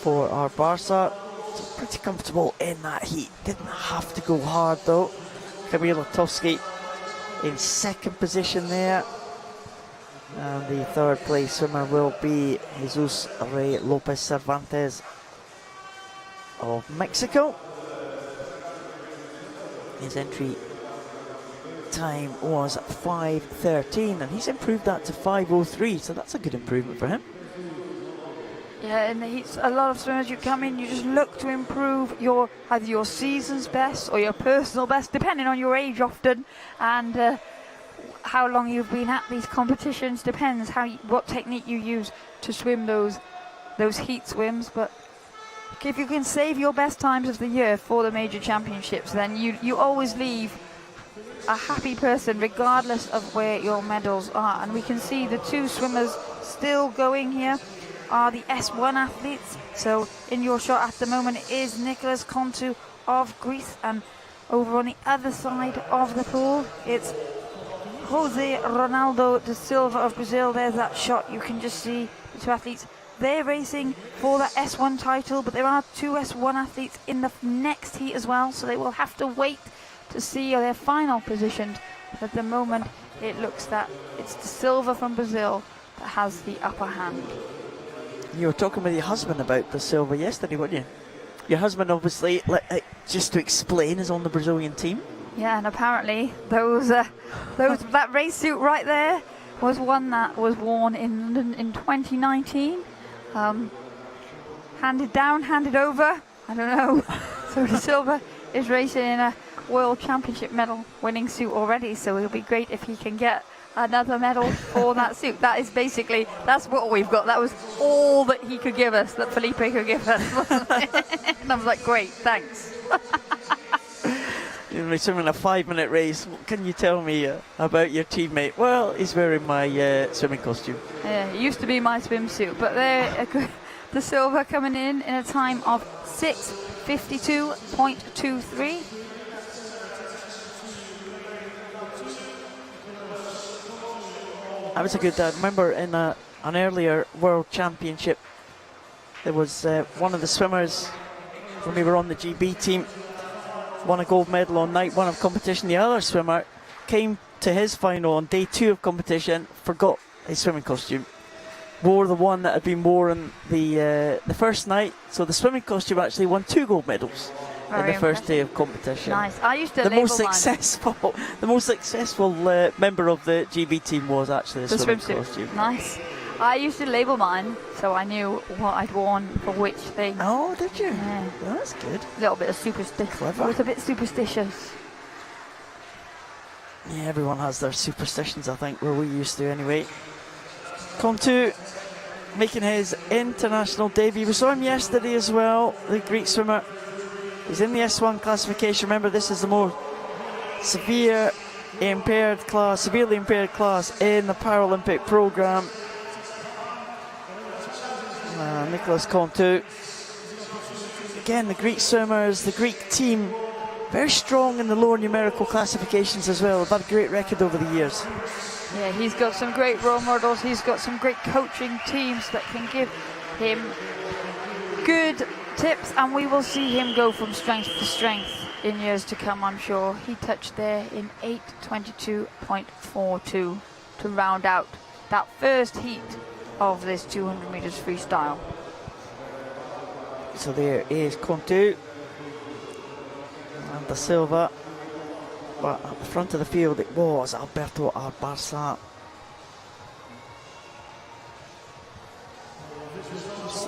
for Arbasa. So pretty comfortable in that heat. Didn't have to go hard though. Kamila Toski in second position there. And the third place swimmer will be Jesus Rey Lopez Cervantes of Mexico. His entry time was 5:13 and he's improved that to 5:03, so that's a good improvement for him.
Yeah, in the heats, a lot of swimmers, you come in, you just look to improve either your season's best or your personal best, depending on your age often, and how long you've been at these competitions. Depends what technique you use to swim those heat swims. But if you can save your best times of the year for the major championships, then you always leave a happy person regardless of where your medals are. And we can see the two swimmers still going here are the S1 athletes. So in your shot at the moment is Nicholas Contu of Greece, and over on the other side of the pool it's Jose Ronaldo da Silva of Brazil. There's that shot. You can just see the two athletes. They're racing for the S1 title, but there are two S1 athletes in the next heat as well, so they will have to wait to see their final positions. But at the moment, it looks that it's da Silva from Brazil that has the upper hand.
You were talking with your husband about da Silva yesterday, weren't you? Your husband, obviously, just to explain, is on the Brazilian team.
Yeah, and apparently that race suit right there was one that was worn in London in 2019. Handed down, handed over, I don't know. So da Silva is racing in a World Championship medal winning suit already, so it'll be great if he can get another medal for that suit. That is basically, that's what we've got. That was all that he could give us, that Felipe could give us, wasn't it? And I was like, great, thanks.
You're swimming a 5-minute race. What can you tell me about your teammate? Well, he's wearing my swimming costume. Yeah,
it used to be my swimsuit, but there, da Silva coming in a time of 6:52.23.
That was a good. I remember in an earlier World Championship, there was one of the swimmers when we were on the GB team, won a gold medal on night 1 of competition. The other swimmer came to his final on day 2 of competition, forgot his swimming costume, wore the one that had been worn the first night. So the swimming costume actually won 2 gold medals in the first day of competition.
Nice. I used to
the most successful member of the GB team was actually the swimming costume.
Nice. I used to label mine, so I knew what I'd worn for which thing.
Oh, did you?
Yeah.
Well, that's good.
A little bit of superstition.
Clever.
I was a bit superstitious.
Yeah, everyone has their superstitions, I think, where we used to anyway. Contu making his international debut. We saw him yesterday as well, the Greek swimmer. He's in the S1 classification. Remember, this is the more severely impaired class in the Paralympic programme. Nicholas Contu. Again, the Greek swimmers, the Greek team, very strong in the lower numerical classifications as well. They've had a great record over the years.
Yeah, he's got some great role models. He's got some great coaching teams that can give him good tips, and we will see him go from strength to strength in years to come, I'm sure. He touched there in 8:22.42 to round out that first heat of this 200 meters freestyle.
So there is Contu and da Silva, but at the front of the field it was Alberto Arbarza.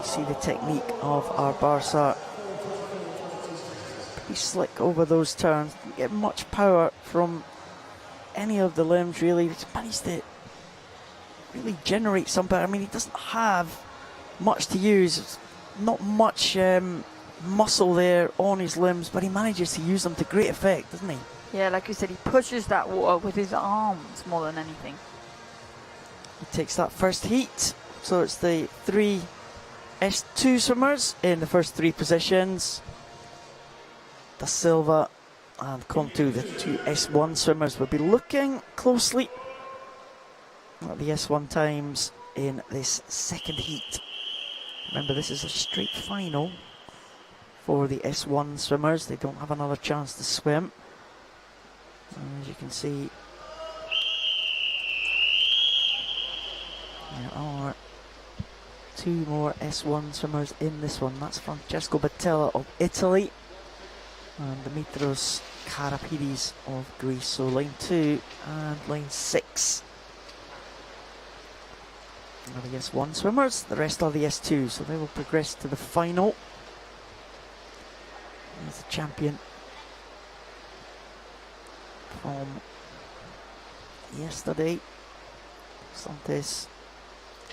See the technique of Arbarza. Pretty slick over those turns. Didn't get much power from any of the limbs really. He's managed to really generate some power. I mean, he doesn't have much to use. Not much muscle there on his limbs, but he manages to use them to great effect, doesn't he?
Yeah, like you said, he pushes that water with his arms more than anything.
He takes that first heat. So it's the 3 S2 swimmers in the first 3 positions. Da Silva and Contu, the 2 S1 swimmers, will be looking closely at the S1 times in this second heat. Remember, this is a straight final for the S1 swimmers. They don't have another chance to swim. As you can see, there are two more S1 swimmers in this one. That's Francesco Battella of Italy and Dimitros Karapidis of Greece. So lane 2 and lane 6 are the S1 swimmers, the rest are the S2, so they will progress to the final. There's the champion from yesterday, Santos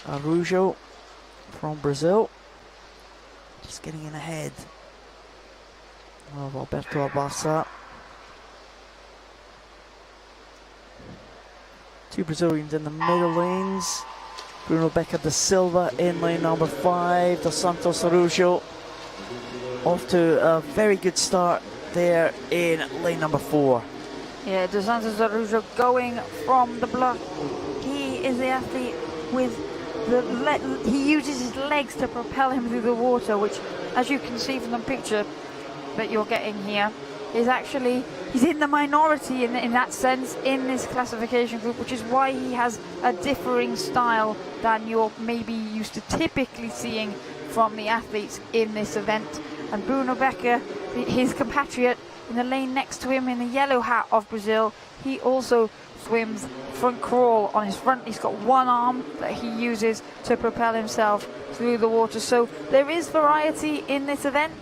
Araújo from Brazil, just getting in ahead of Alberto Abassa. Two Brazilians in the middle lanes. Bruno Becker da Silva in lane number 5. Dos Santos Araújo off to a very good start there in lane number 4.
Yeah, Dos Santos Araújo going from the block. He is the athlete with he uses his legs to propel him through the water, which, as you can see from the picture that you're getting here, is actually, he's in the minority in that sense in this classification group, which is why he has a differing style than you're maybe used to typically seeing from the athletes in this event. And Bruno Becker, his compatriot in the lane next to him in the yellow hat of Brazil, he also swims front crawl on his front. He's got one arm that he uses to propel himself through the water. So there is variety in this event.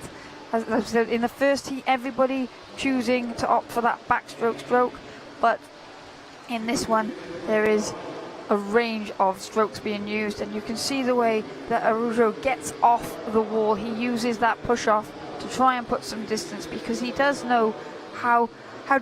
As I said, in the first heat, everybody choosing to opt for that backstroke stroke, but in this one there is a range of strokes being used, and you can see the way that Araújo gets off the wall. He uses that push off to try and put some distance, because he does know how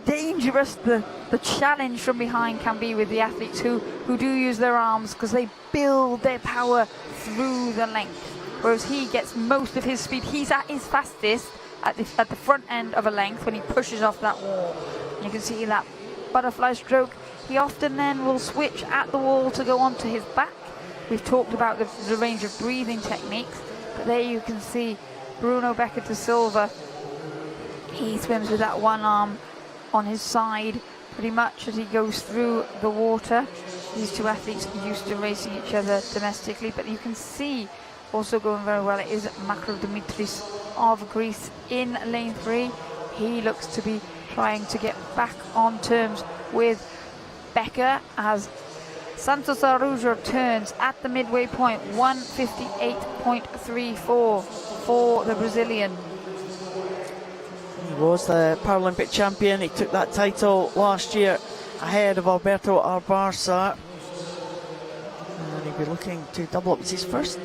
dangerous the challenge from behind can be with the athletes who do use their arms, because they build their power through the length. Whereas he gets most of his speed. He's at his fastest at the front end of a length when he pushes off that wall. And you can see that butterfly stroke. He often then will switch at the wall to go onto his back. We've talked about the range of breathing techniques, but there you can see Bruno Becker da Silva. He swims with that one arm on his side pretty much as he goes through the water. These two athletes are used to racing each other domestically, but you can see also going very well, it is Makro Dimitris of Greece in lane 3. He looks to be trying to get back on terms with Becker as Santos Araújo turns at the midway point, 1:58.34 for the Brazilian.
He was the Paralympic champion. He took that title last year ahead of Alberto Abassa, and he'll be looking to double up. It's his first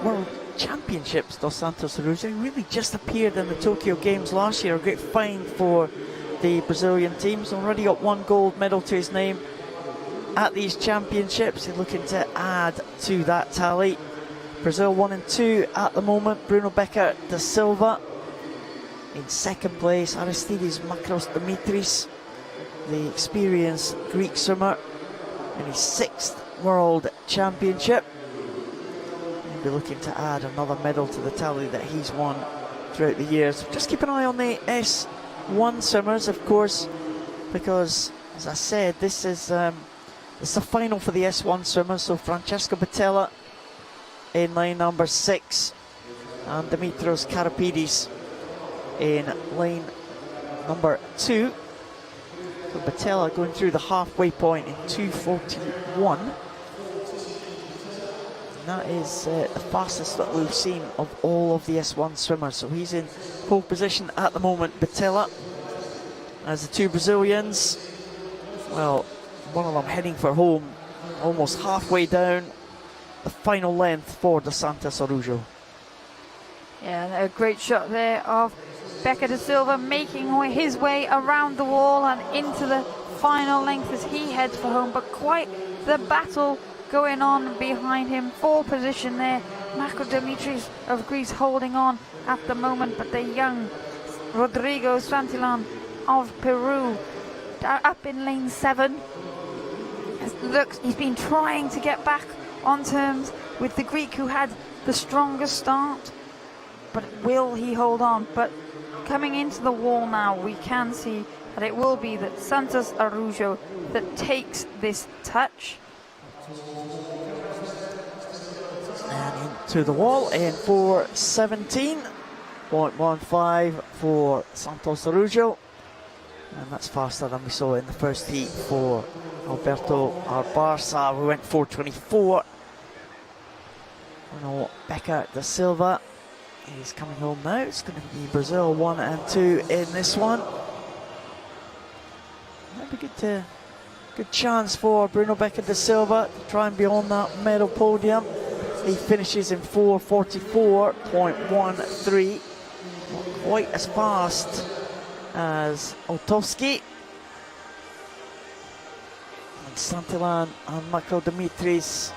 World Championships, Dos Santos Araújo. He really just appeared in the Tokyo Games last year. A great find for the Brazilian team. He's already got one gold medal to his name at these championships. He's looking to add to that tally. Brazil 1 and 2 at the moment. Bruno Becker da Silva in second place. Aristides Makros Dimitris, the experienced Greek swimmer, in his 6th World Championship. Be looking to add another medal to the tally that he's won throughout the years. Just keep an eye on the S1 swimmers, of course, because, as I said, this is the final for the S1 swimmers. So Francesco Battella in lane number 6 and Dimitros Karapidis in lane number 2. So Battella going through the halfway point in 2:41. That is the fastest that we've seen of all of the S1 swimmers. So he's in pole position at the moment, Battella. As the two Brazilians, well, one of them heading for home, almost halfway down the final length for Dos Santos Araújo.
Yeah, a great shot there of Becker da Silva making his way around the wall and into the final length as he heads for home. But quite the battle going on behind him. 4 position there. Makro Dimitris of Greece holding on at the moment, but the young Rodrigo Santillan of Peru up in lane 7. Looks, he's been trying to get back on terms with the Greek who had the strongest start, but will he hold on? But coming into the wall now, we can see And it will be that Santos Araujo that takes this touch.
And into the wall in 4:17.15 for Santos Araujo. And that's faster than we saw in the first heat for Alberto Arbarza, who went 4:24. No, Becker da Silva is coming home now. It's going to be Brazil 1 and 2 in this one. That'd be good chance for Bruno Becker da Silva to try and be on that medal podium. He finishes in 4:44.13. Not quite as fast as Oltowski. And Santillan and Michael Dimitris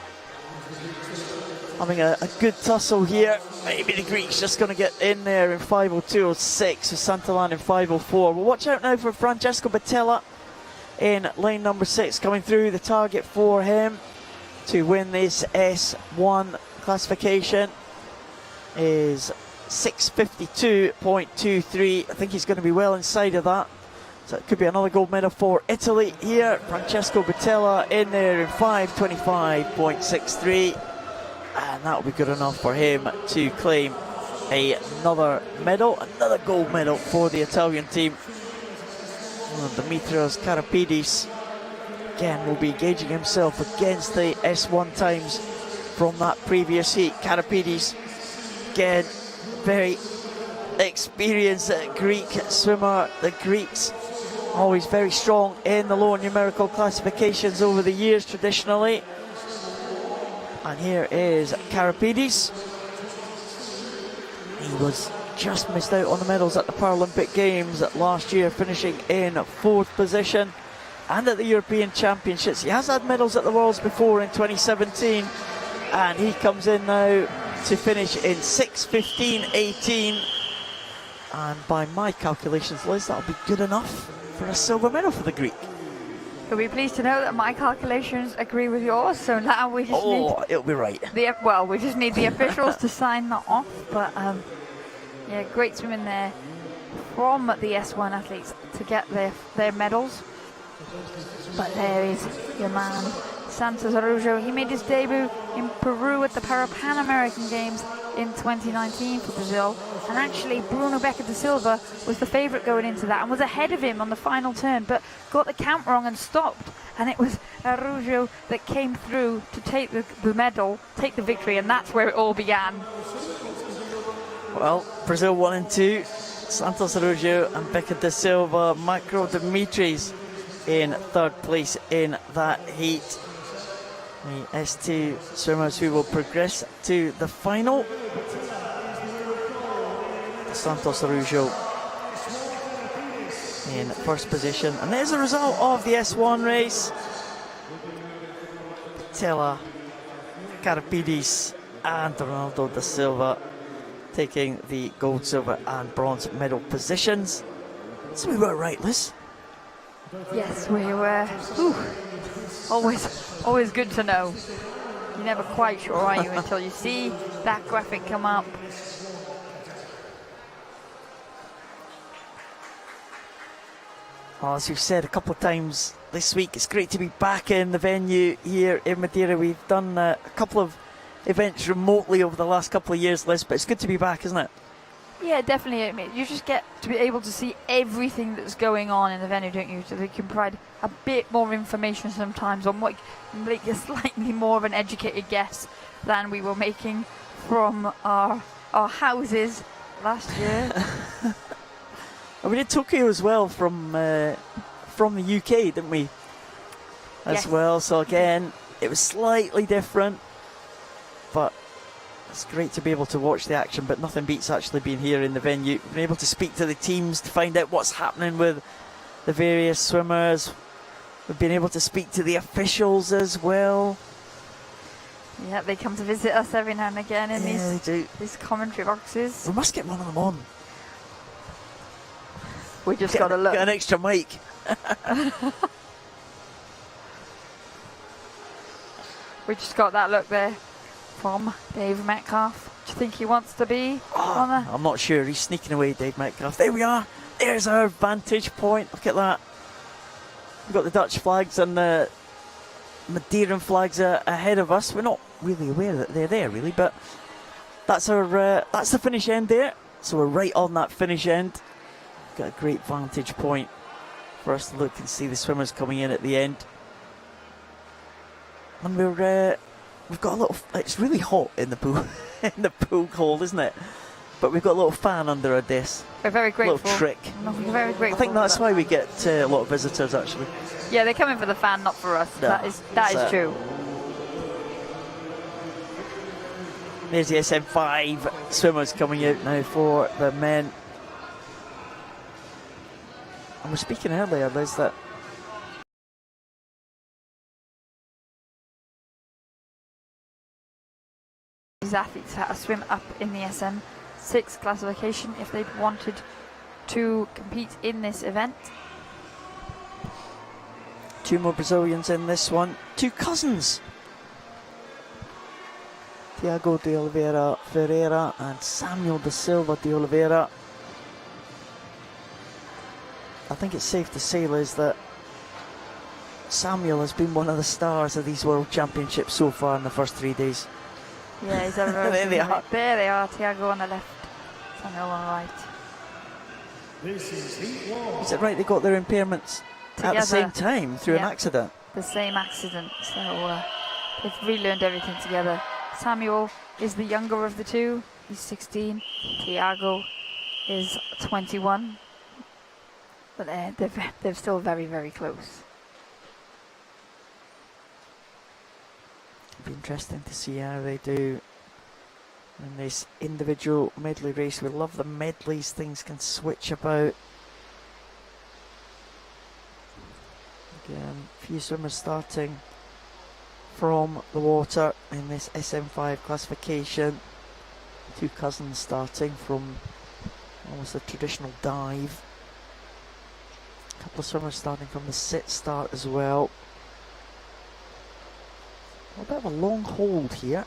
having a good tussle here. Maybe the Greek's just going to get in there in 5:02.06 with Santillan in 5:04. Well, watch out now for Francesco Battella in lane number 6 coming through. The target for him to win this S1 classification is 6:52.23. I think he's going to be well inside of that. So it could be another gold medal for Italy here. Francesco Battella in there in 5:25.63. And that'll be good enough for him to claim another medal, another gold medal for the Italian team. Dimitrios Karapidis again will be gauging himself against the S1 times from that previous heat. Karapidis again, very experienced Greek swimmer. The Greeks always very strong in the lower numerical classifications over the years traditionally. And here is Karapidis. He was just missed out on the medals at the Paralympic Games last year, finishing in 4th position. And at the European Championships. He has had medals at the Worlds before in 2017. And he comes in now to finish in 6:15.18. And by my calculations, Liz, that'll be good enough for a silver medal for the Greek.
You'll be pleased to know that my calculations agree with yours, so now we just
it'll be right.
We just need the officials to sign that off. But yeah, great swimming there from the S1 athletes to get their medals. But there is your man, Santos Araujo. He made his debut in Peru at the Pan American Games in 2019 for Brazil. And actually, Bruno Becker da Silva was the favourite going into that and was ahead of him on the final turn, but got the count wrong and stopped. And it was Araujo that came through to take the medal, take the victory, and that's where it all began.
Well, Brazil 1 and 2. Santos Araujo and Becker da Silva. Michael Dimitris in 3rd place in that heat. The S2 swimmers who will progress to the final. Santos Araujo in 1st position. And there's a result of the S1 race. Battella, Karapidis and Ronaldo da Silva taking the gold, silver and bronze medal positions. So we were right, Liz.
Yes, we were. Ooh. Always good to know. You're never quite sure, are you, until you see that graphic come up.
Well, as we've said a couple of times this week, it's great to be back in the venue here in Madeira. We've done a couple of events remotely over the last couple of years, Liz, but it's good to be back, isn't it?
Yeah, definitely. I mean, you just get to be able to see everything that's going on in the venue, don't you? So they can provide a bit more information sometimes on what make a slightly more of an educated guess than we were making from our houses last year.
And we did Tokyo as well from the UK, didn't we? As well. So again, it was slightly different, but it's great to be able to watch the action. But nothing beats actually being here in the venue, being able to speak to the teams to find out what's happening with the various swimmers. We've been able to speak to the officials as well.
Yeah, they come to visit us every now and again in these commentary boxes.
We must get one of them on.
We just got to look.
Get an extra mic.
We just got that look there from Dave Metcalf. Do you think he wants to be on the...
I'm not sure. He's sneaking away, Dave Metcalf. There we are. There's our vantage point. Look at that. We've got the Dutch flags and the Madeiran flags ahead of us. We're not really aware that they're there, really, but that's our that's the finish end there. So we're right on that finish end. Got a great vantage point for us to look and see the swimmers coming in at the end. And we've got a little. It's really hot in the pool, in the pool cold, isn't it? But we've got a little fan under our desk.
We're very grateful.
Little trick.
No, we're very grateful.
I think that's why we get a lot of visitors, actually.
Yeah, they're coming for the fan, not for us.
No,
that is true.
There's the SM5 swimmers coming out now for the men. And we're speaking earlier, Liz, that
these athletes had to swim up in the SM6 classification if they'd wanted to compete in this event.
two more Brazilians in this one. Two cousins. Tiago de Oliveira Ferreira and Samuel da Silva de Oliveira. I think it's safe to say, Liz, that Samuel has been one of the stars of these World Championships so far in the first 3 days.
Yeah, he's ever
There they are.
There they are, Tiago on the left, Samuel on the right.
Is it right they got their impairments
Together.
at the same time through an accident?
The same accident, so they've relearned everything together. Samuel is the younger of the two, he's 16. Tiago is 21. But they're still very, very close.
It'll be interesting to see how they do in this individual medley race. We love the medleys, things can switch about. Again, a few swimmers starting from the water in this SM5 classification. Two cousins starting from almost a traditional dive. A couple of swimmers starting from the sit start as well. A bit of a long hold here.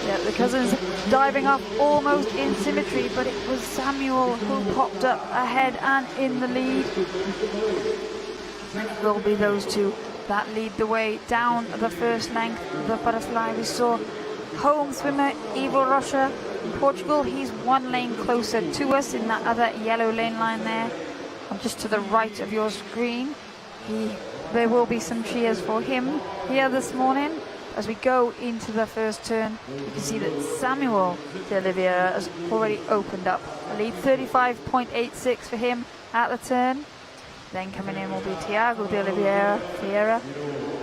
Yeah, the cousins diving up almost in symmetry, but it was Samuel who popped up ahead and in the lead. It will be those two that lead the way down the first length of the butterfly. We saw home swimmer Ivo Rocha in Portugal. He's one lane closer to us in that other yellow lane line there. And just to the right of your screen, there will be some cheers for him here this morning. As we go into the first turn, you can see that Samuel de Oliveira has already opened up a lead, 35.86 for him at the turn. Then coming in will be Tiago de Oliveira Ferreira.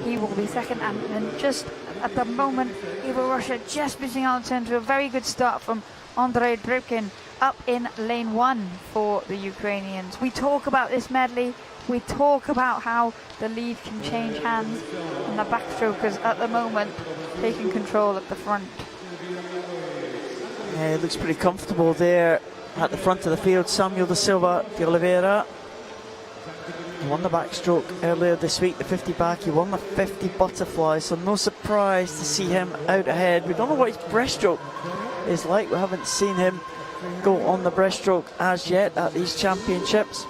He will be second, and then just at the moment, Ivo Rocha just missing out the turn to a very good start from Andrei Dripkin up in lane 1 for the Ukrainians. We talk about this medley. We talk about how the lead can change hands, and the backstrokers at the moment taking control at the front.
Yeah, it looks pretty comfortable there at the front of the field. Samuel da Silva de Oliveira. He won the backstroke earlier this week, the 50 back. He won the 50 butterfly, so no surprise to see him out ahead. We don't know what his breaststroke is like. We haven't seen him go on the breaststroke as yet at these championships.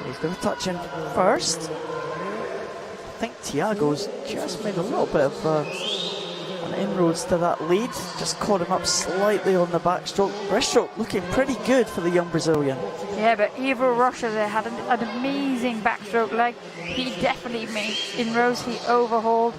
He's going to touch in first. I think Tiago's just made a little bit of an inroads to that lead. Just caught him up slightly on the backstroke. Breaststroke looking pretty good for the young Brazilian.
Yeah, but Ivo Rocha there had an amazing backstroke leg. He definitely made inroads. He overhauled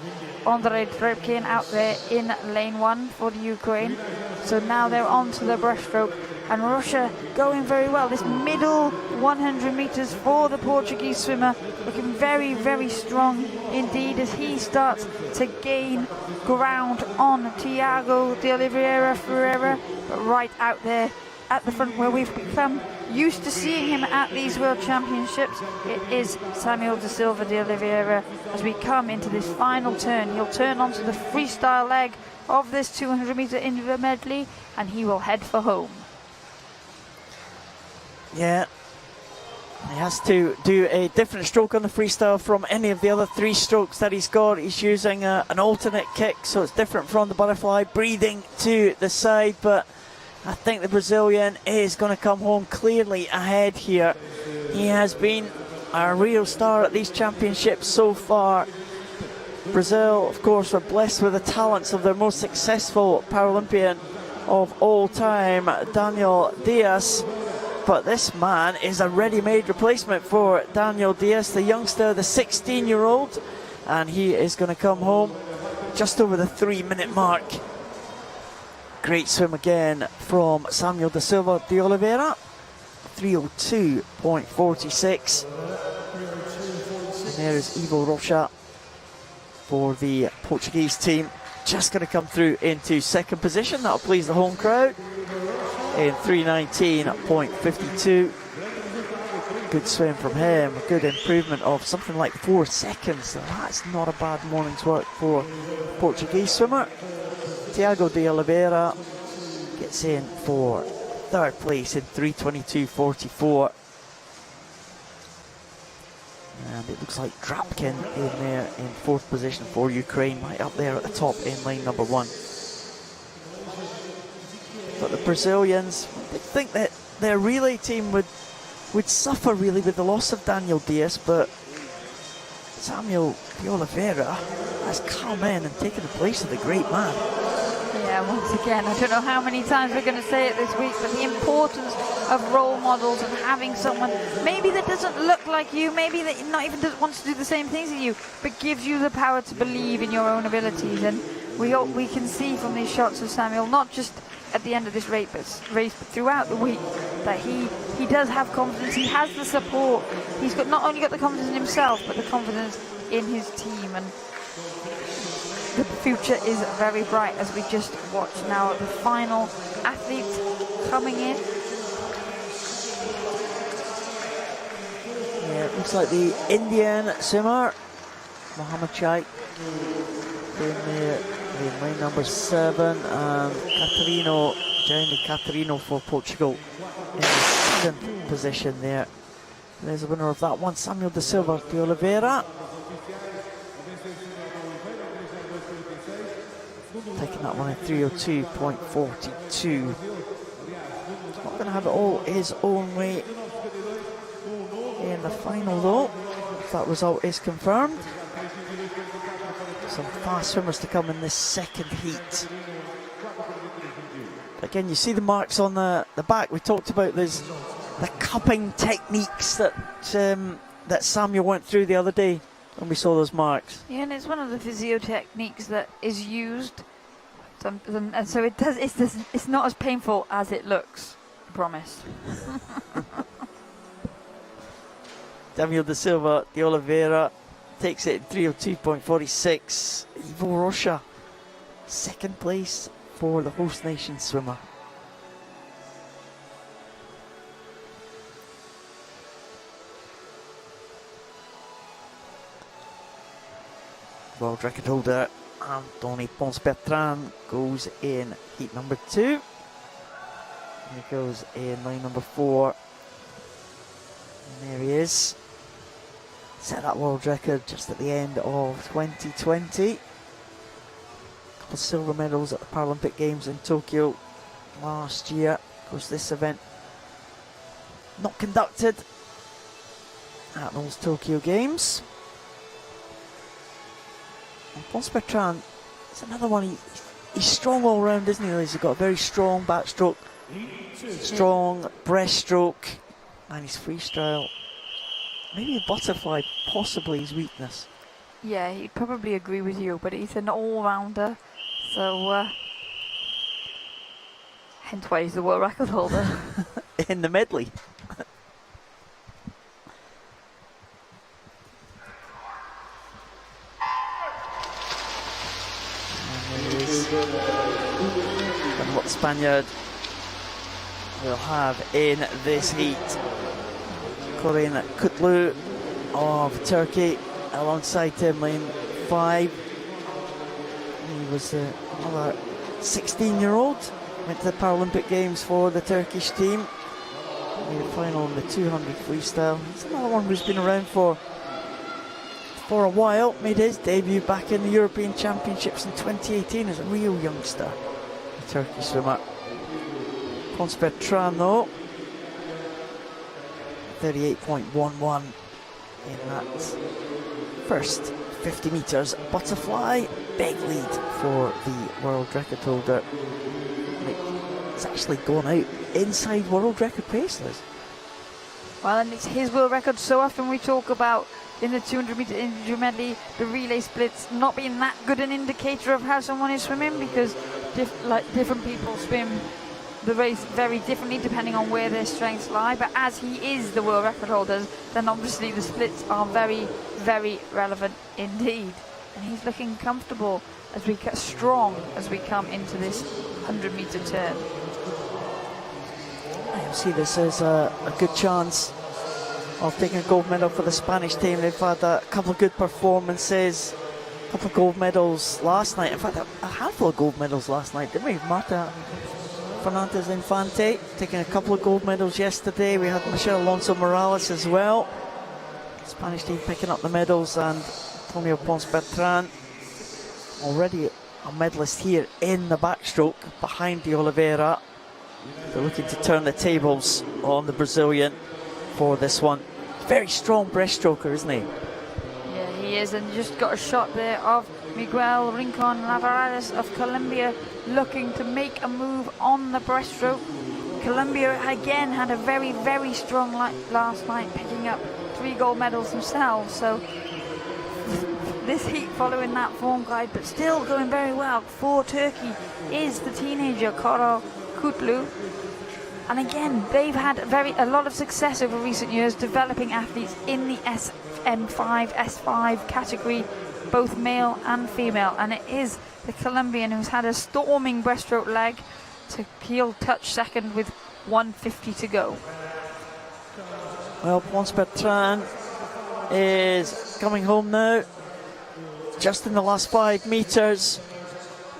Andrei Dripkin out there in lane 1 for the Ukraine. So now they're on to the breaststroke. And Rocha going very well. This middle 100 meters for the Portuguese swimmer looking very, very strong indeed as he starts to gain ground on Tiago de Oliveira Ferreira. But right out there at the front where we've become used to seeing him at these World Championships, it is Samuel da Silva de Oliveira. As we come into this final turn, he'll turn onto the freestyle leg of this 200 meter individual medley and he will head for home.
Yeah, He has to do a different stroke on the freestyle from any of the other 3 strokes that he's got. He's using an alternate kick, so it's different from the butterfly, breathing to the side, but I think the Brazilian is going to come home clearly ahead here. He has been a real star at these championships so far. Brazil, of course, are blessed with the talents of their most successful Paralympian of all time, Daniel Dias. But this man is a ready-made replacement for Daniel Dias, the youngster, the 16-year-old, and he is going to come home just over the 3-minute mark. Great swim again from Samuel da Silva de Oliveira, 3:02.46. And there is Ivo Rocha for the Portuguese team, just going to come through into second position. That'll please the home crowd in 3:19.52. Good swim from him, a good improvement of something like 4 seconds, so that's not a bad morning's work for Portuguese swimmer. Tiago de Oliveira gets in for third place in 3:22.44. And it looks like Drapkin in there in fourth position for Ukraine, right up there at the top in line number 1. But the Brazilians, they think that their relay team would suffer really with the loss of Daniel Dias, but Samuel de Oliveira has come in and taken the place of the great man.
Yeah, once again, I don't know how many times we're going to say it this week, but the importance of role models and having someone maybe that doesn't look like you, maybe that not even wants to do the same things as you, but gives you the power to believe in your own abilities. And we can see from these shots of Samuel, not just at the end of this race, but throughout the week, that he does have confidence. He has the support. He's got not only got the confidence in himself, but the confidence in his team. And the future is very bright as we just watch now the final athlete coming in.
Yeah, it looks like the Indian swimmer, Mohammed Shaikh, in line number 7, and Jeremy Catarino for Portugal in the 7th position there. There's the winner of that one, Samuel da Silva de Oliveira. Taking that one in 3:02.42. Not going to have it all his own way in the final though, if that result is confirmed. Some fast swimmers to come in this second heat. Again, you see the marks on the back. We talked about the cupping techniques that Samuel went through the other day when we saw those marks.
Yeah, and it's one of the physio techniques that is used, and so it's not as painful as it looks, I promise.
Daniel da Silva de Oliveira takes it in 3:02.46. Ivo Rocha, second place for the host nation swimmer. World record holder Anthony Pons-Bertrand goes in heat number 2. He goes in line number 4. And there he is. Set that world record just at the end of 2020. A couple of silver medals at the Paralympic Games in Tokyo last year. Of course, this event not conducted at those Tokyo Games. And Pons-Bertrand is another one. He's strong all round, isn't he? He's got a very strong backstroke, strong breaststroke, and his freestyle. Maybe a butterfly, possibly his weakness.
Yeah, he'd probably agree with you, but he's an all-rounder, so hence why he's the world record holder.
In the medley. And what the Spaniard will have in this heat. Korean Kutlu of Turkey alongside him, lane 5. He was another 16-year-old, went to the Paralympic Games for the Turkish team. made a final in the 200 freestyle. He's another one who's been around for a while. Made his debut back in the European Championships in 2018 as a real youngster. The Turkish swimmer. Ponce Bertrand though, 38.11 in that first 50 metres butterfly. Big lead for the world record holder. It's actually gone out inside world record pace, Liz.
Well, and it's his world record. So often we talk about in the 200 metre individual medley, the relay splits not being that good an indicator of how someone is swimming, because different people swim the race very differently depending on where their strengths lie. But as he is the world record holder, then obviously the splits are very, very relevant indeed. And he's looking comfortable as we get strong as we come into this 100 metre turn.
I see this as a good chance of taking a gold medal for the Spanish team. They've had a couple of good performances, a couple of gold medals last night. In fact, a handful of gold medals last night, didn't we? Marta Fernandez Infante taking a couple of gold medals yesterday. We had Michelle Alonso Morales as well. Spanish team picking up the medals, and Antonio Ponce Bertrand already a medalist here in the backstroke behind the Oliveira. They're looking to turn the tables on the Brazilian for this one. Very strong breaststroker, isn't he?
Yeah, he is, and just got a shot there of Miguel Rincon Navarrete of Colombia looking to make a move on the breaststroke. Colombia again had a very, very strong last night, picking up 3 gold medals themselves. So this heat following that form guide, but still going very well for Turkey, is the teenager Koro Kutlu. And again, they've had a lot of success over recent years developing athletes in the SM5, S5 category, both male and female. And it is the Colombian who's had a storming breaststroke leg to heel touch second with 1:50 to go.
Well, Ponce Bertrand is coming home now. Just in the last 5 metres.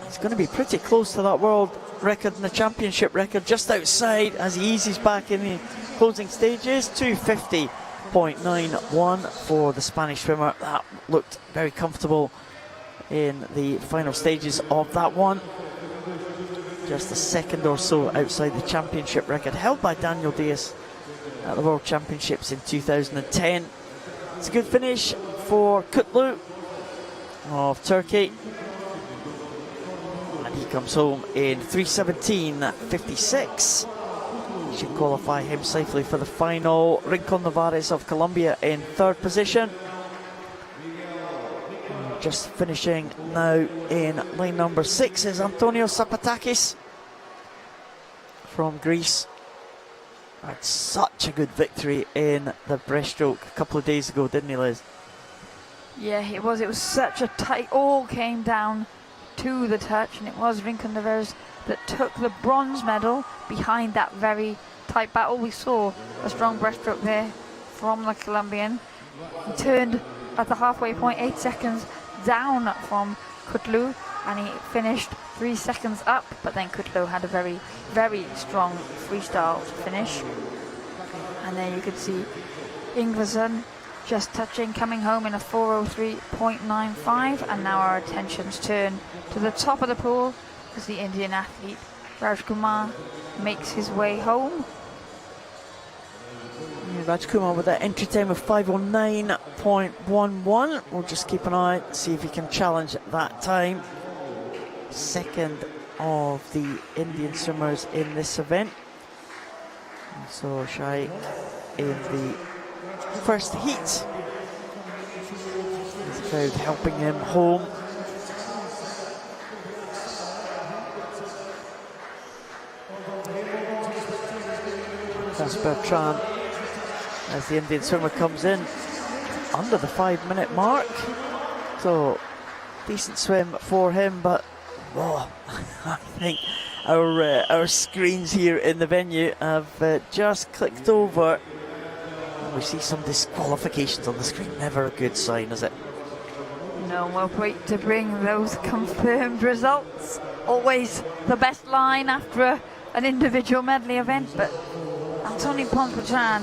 He's going to be pretty close to that world record and the championship record, just outside as he eases back in the closing stages. 250.91 for the Spanish swimmer. That looked very comfortable in the final stages of that one. Just a second or so outside the championship record held by Daniel Diaz at the World Championships in 2010. It's a good finish for Kutlu of Turkey. And he comes home in 3:17.56. He should qualify him safely for the final. Rincon Navarrete of Colombia in 3rd position. Just finishing now in lane number 6 is Antonio Zapatakis from Greece. Had such a good victory in the breaststroke a couple of days ago, didn't he, Liz?
Yeah, it was such a tight, all came down to the touch, and it was Rincon Navarrete that took the bronze medal behind that very tight battle. We saw a strong breaststroke there from the Colombian. He turned at the halfway point 8 seconds down from Kutlu, and he finished 3 seconds up, but then Kutlu had a very, very strong freestyle to finish. And there you could see Ingvarsson just touching, coming home in a 4:03.95, and now our attentions turn to the top of the pool as the Indian athlete Rajkumar makes his way home.
Rajkumar with that entry time of 5:09.11. We'll just keep an eye, see if he can challenge that time. Second of the Indian swimmers in this event. And so Shaikh in the first heat. There's a crowd helping him home. Ponce Bertrand, as the Indian swimmer comes in under the 5-minute mark. So decent swim for him, but I think our screens here in the venue have just clicked over. We see some disqualifications on the screen. Never a good sign, is it?
No, we'll wait to bring those confirmed results. Always the best line after an individual medley event, but Tony Pontchartrain,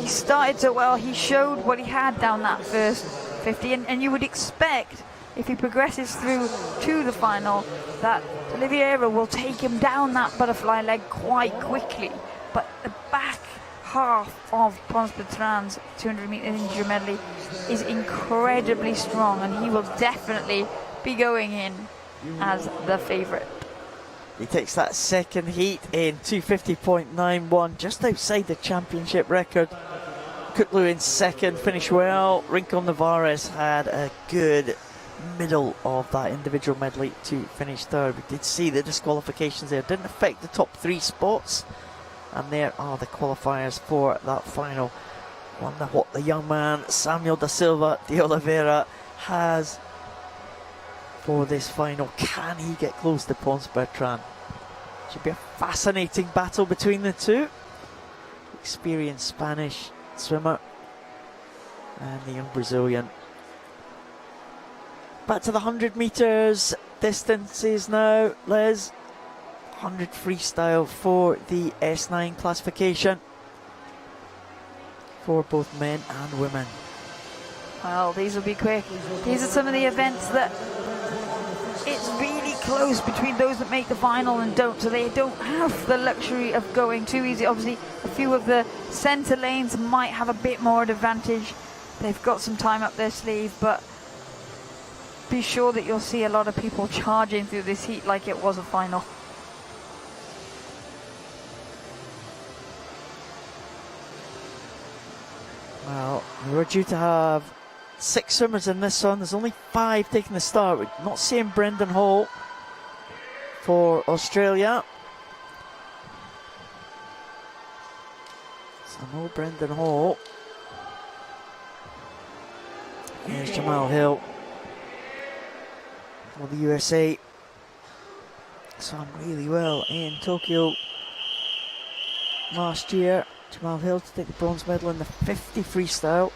he started so well. He showed what he had down that first 50, and you would expect if he progresses through to the final that Oliveira will take him down that butterfly leg quite quickly. But the back half of Pontchartrain's 200-meter individual medley is incredibly strong, and he will definitely be going in as the favourite.
He takes that second heat in 250.91, just outside the championship record. Kutlu in second, finished well. Rincon Navarez had a good middle of that individual medley to finish third. We did see the disqualifications there, didn't affect the top 3 spots. And there are the qualifiers for that final. Wonder what the young man Samuel da Silva de Oliveira has for this final. Can he get close to Pontchartrain? Should be a fascinating battle between the two. Experienced Spanish swimmer and the young Brazilian. Back to the 100 meters distances now, Les. 100 freestyle for the S9 classification for both men and women.
Well, these will be quick. These are some of the events that it's really close between those that make the final and don't, so they don't have the luxury of going too easy. Obviously, a few of the centre lanes might have a bit more advantage. They've got some time up their sleeve, but be sure that you'll see a lot of people charging through this heat like it was a final.
Well, we're due to have 6 swimmers in this one. There's only 5 taking the start. We're not seeing Brendan Hall for Australia. So no Brendan Hall. Here's Jamal Hill for the USA. Swam really well in Tokyo last year. Jamal Hill to take the bronze medal in the 50 freestyle.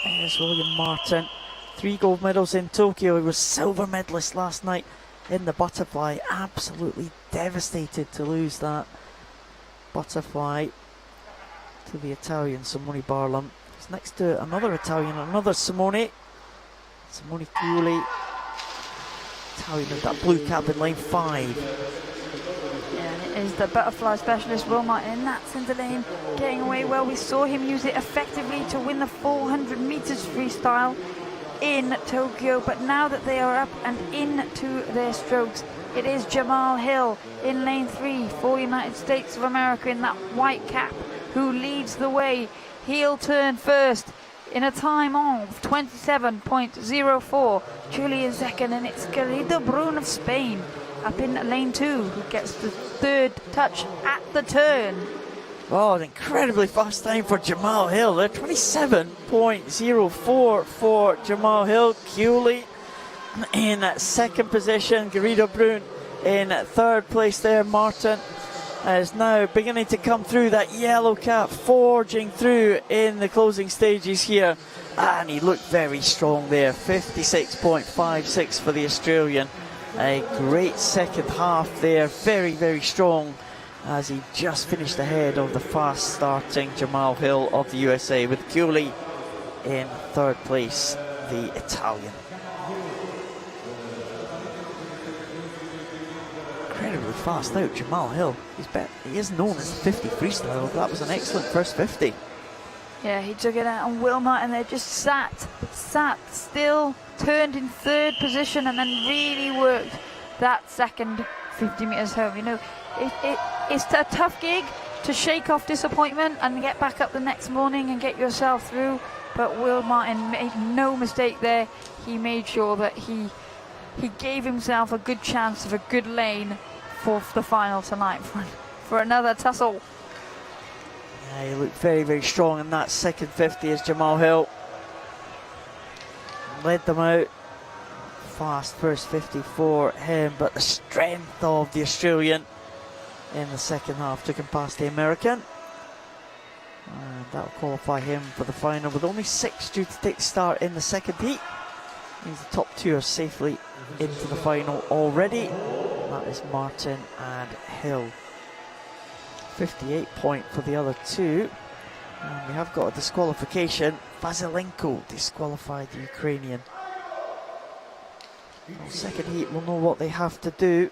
There's William Martin. 3 gold medals in Tokyo. He was silver medalist last night in the butterfly. Absolutely devastated to lose that butterfly to the Italian Simone Barlam. He's next to another Italian, another Simone Chiuli. Italian with that blue cap in lane 5.
Is the butterfly specialist Will Martin in that centre lane, getting away well. We saw him use it effectively to win the 400 metres freestyle in Tokyo, but now that they are up and into their strokes, it is Jamal Hill in lane 3 for United States of America in that white cap who leads the way. He'll turn first in a time of 27.04. Julian second, and it's Garrido Brun of Spain up in lane 2 who gets the 3rd touch at the turn.
Oh, an incredibly fast time for Jamal Hill there. 27.04 for Jamal Hill. Chiuli in 2nd position. Garrido Brun in 3rd place there. Martin is now beginning to come through that yellow cap, forging through in the closing stages here. And he looked very strong there. 56.56 for the Australian. A great second half there, very, very strong as he just finished ahead of the fast starting Jamal Hill of the USA, with Chiuli in 3rd place, the Italian. Incredibly fast out, Jamal Hill. He is known as the 50 freestyle. That was an excellent first 50.
Yeah, he took it out on Will Martin there, just sat still, turned in 3rd position, and then really worked that second 50 metres home. You know, it's a tough gig to shake off disappointment and get back up the next morning and get yourself through, but Will Martin made no mistake there. He made sure that he gave himself a good chance of a good lane for the final tonight for another tussle.
Yeah, he looked very, very strong in that second 50 as Jamal Hill led them out. Fast first 50 for him, but the strength of the Australian in the second half took him past the American. And that'll qualify him for the final, with only 6 due to take the start in the second heat. Means the top 2 are safely into the final already. That is Martin and Hill. 58 point for the other two. And we have got a disqualification. Vasilenko disqualified the Ukrainian. Second heat, we'll know what they have to do.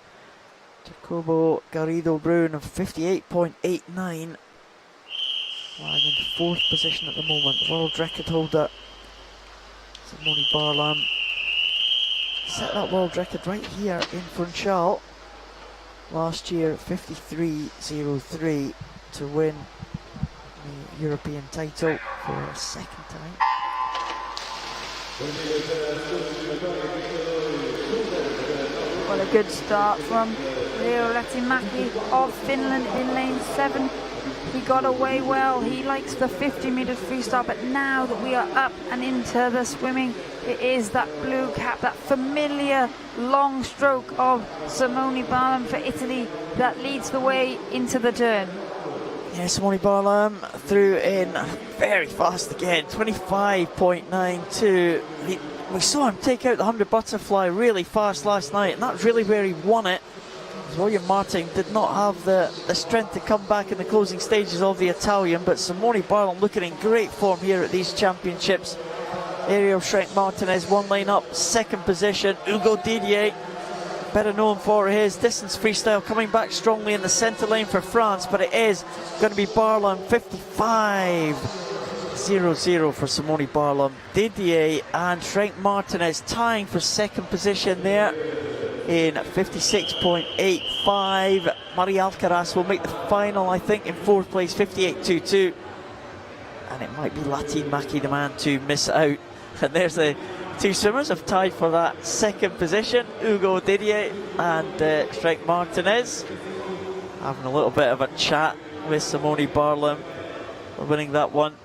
Jacobo Garrido Brun of 58.89. Lying in fourth position at the moment. World record holder Simone Barlam set that world record right here in Funchal last year, 53.03, to win the European title for a second time.
Well, a good start from Leo Lehtimäki of Finland in lane 7. He got away well. He likes the 50 meters freestyle, but now that we are up and into the swimming, it is that blue cap, that familiar long stroke of Simone Barlam for Italy that leads the way into the turn.
Yeah, Simone Barlam threw in very fast again, 25.92. We saw him take out the 100 butterfly really fast last night, and that's really where he won it. William Martin did not have the strength to come back in the closing stages of the Italian, but Simone Barlam looking in great form here at these championships. Ariel Schrenk-Martinez one lane up, second position. Hugo Didier, better known for his distance freestyle, coming back strongly in the centre lane for France, but it is going to be Barlam, 55.00 for Simone Barlam. Didier and Schrenk-Martinez tying for second position there in 56.85. Maria Alcaraz will make the final, I think, in fourth place, 58.22. And it might be Lehtimäki, the man to miss out. And there's the two swimmers have tied for that second position. Hugo Didier and Schrenk-Martinez having a little bit of a chat with Simone Barlam for winning that one.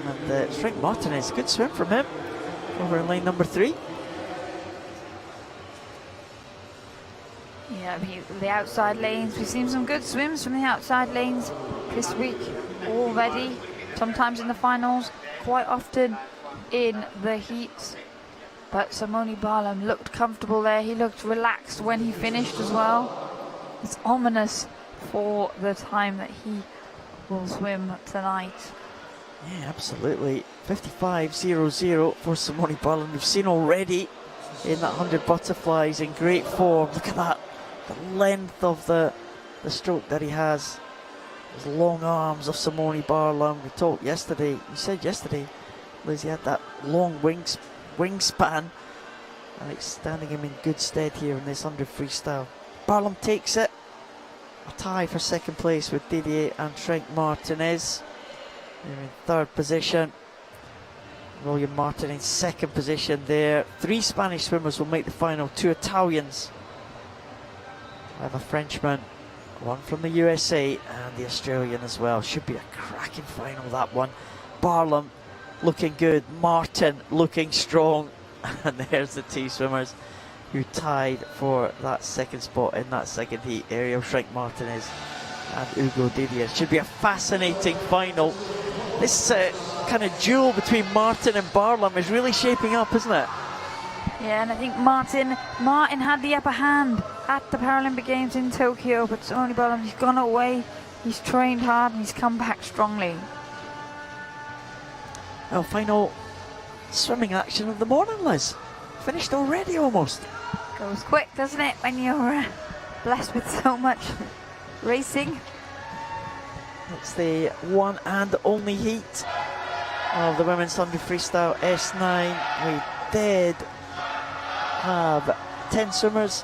And Schrenk-Martinez, good swim from him over in lane number 3.
Yeah, the outside lanes, we've seen some good swims from the outside lanes this week already, sometimes in the finals, quite often in the heats. But Simone Barlam looked comfortable there, he looked relaxed when he finished as well. It's ominous for the time that he will swim tonight.
Yeah, absolutely. 55.00 for Simone Barlam. We've seen already in that 100 butterflies in great form. Look at that. The length of the stroke that he has, his long arms of Simone Barlam. We talked yesterday, you said yesterday, Liz, he had that long wingspan, and it's standing him in good stead here in this 100 freestyle. Barlam takes it, a tie for second place with Didier and Schrenk-Martinez. They're in third position. William Martin in second position there. 3 Spanish swimmers will make the final, 2 Italians. I have a Frenchman, one from the USA, and the Australian as well. Should be a cracking final, that one. Barlam looking good, Martin looking strong, and there's the 2 swimmers who tied for that second spot in that second heat. Ariel Schrenk-Martinez and Hugo Didier. Should be a fascinating final. This kind of duel between Martin and Barlam is really shaping up, isn't it?
Yeah, and I think Martin had the upper hand at the Paralympic Games in Tokyo, but Simone Barlam, he's gone away, he's trained hard, and he's come back strongly.
Well, final swimming action of the morning, Liz. Finished already almost.
Goes quick, doesn't it, when you're blessed with so much racing?
It's the one and only heat of the women's 100 freestyle S9. We did have 10 swimmers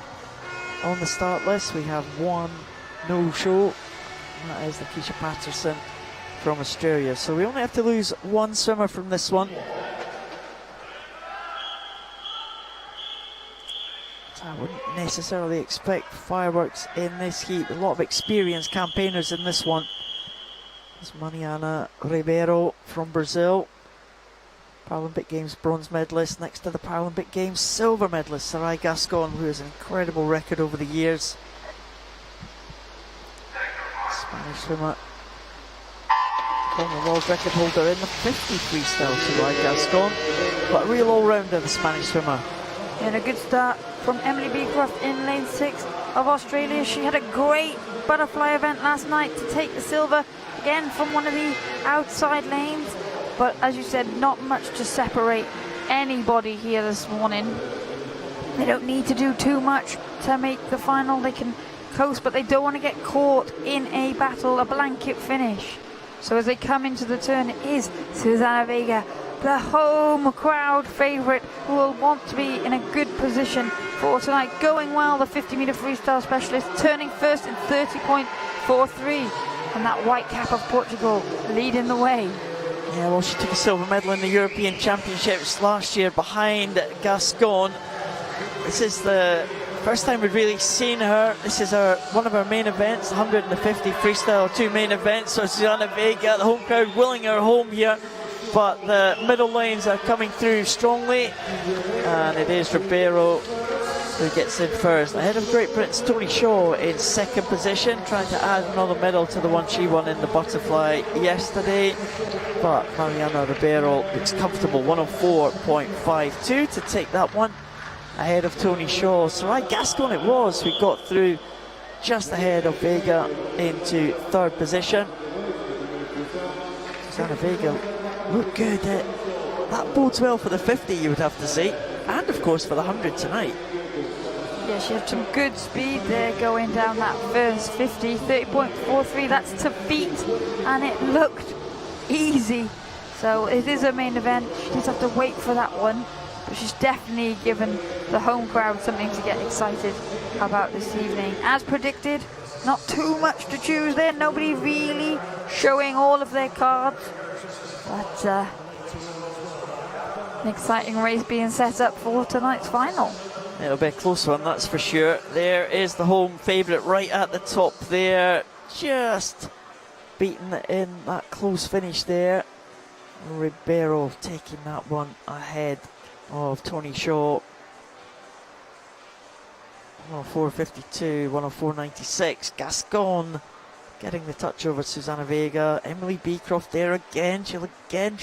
on the start list. We have 1 no-show, and that is Lakeisha Patterson from Australia. So we only have to lose 1 swimmer from this one. So I wouldn't necessarily expect fireworks in this heat. A lot of experienced campaigners in this one. There's Mariana Ribeiro from Brazil, Paralympic Games bronze medalist, next to the Paralympic Games silver medalist Sarai Gascon, who has an incredible record over the years. Spanish swimmer, former world record holder in the 50 freestyle, Sarai Gascon, but a real all-rounder, the Spanish swimmer.
And a good start from Emily Beecroft in lane 6 of Australia. She had a great butterfly event last night to take the silver, again from one of the outside lanes. But as you said, not much to separate anybody here this morning. They don't need to do too much to make the final. They can coast, but they don't want to get caught in a battle, a blanket finish. So as they come into the turn, it is Susana Vega, the home crowd favourite, who will want to be in a good position for tonight. Going well, the 50-metre freestyle specialist, turning first in 30.43. And that white cap of Portugal leading the way.
Yeah, well, she took a silver medal in the European Championships last year behind Gascon. This is the first time we've really seen her. This is one of her main events, 150 freestyle, 2 main events. So Susana Vega, the home crowd, willing her home here. But the middle lanes are coming through strongly. And it is Ribeiro who gets in first. Ahead of Great Britain's Tony Shaw in second position, trying to add another medal to the one she won in the butterfly yesterday. But Mariana Ribeiro looks comfortable, 104.52 to take that one. Ahead of Tony Shaw. Sarai Gascon it was who got through just ahead of Vega into third position. Susana Vega looked good. That bodes well for the 50, you would have to say, and of course for the 100 tonight.
Yeah, she had some good speed there going down that first 50, 30.43, that's to beat, and it looked easy. So it is a main event, she does have to wait for that one. But she's definitely given the home crowd something to get excited about this evening. As predicted, not too much to choose there. Nobody really showing all of their cards. But an exciting race being set up for tonight's final.
It'll be a close one, that's for sure. There is the home favourite right at the top there. Just beaten in that close finish there. Ribeiro taking that one ahead of Tony Shaw. 104.52, 104.96. Gascon getting the touch over Susana Vega. Emily Beecroft there again. She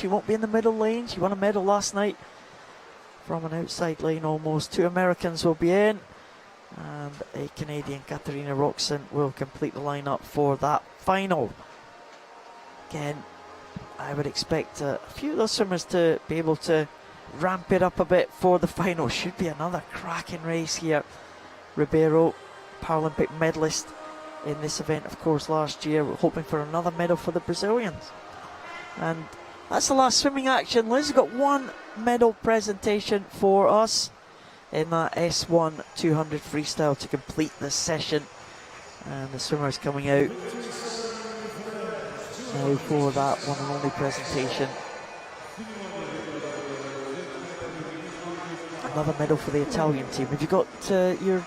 won't be in the middle lane. She won a medal last night from an outside lane almost. 2 Americans will be in, and a Canadian, Katarina Roxon, will complete the lineup for that final. Again, I would expect a few of those swimmers to be able to ramp it up a bit for the final. Should be another cracking race here. Ribeiro, Paralympic medalist in this event, of course, last year. We're hoping for another medal for the Brazilians. And that's the last swimming action. Liz got one medal presentation for us in that S1 200 freestyle to complete the session. And the swimmers coming out now for that one and only presentation. Another medal for the Italian team. Have you got your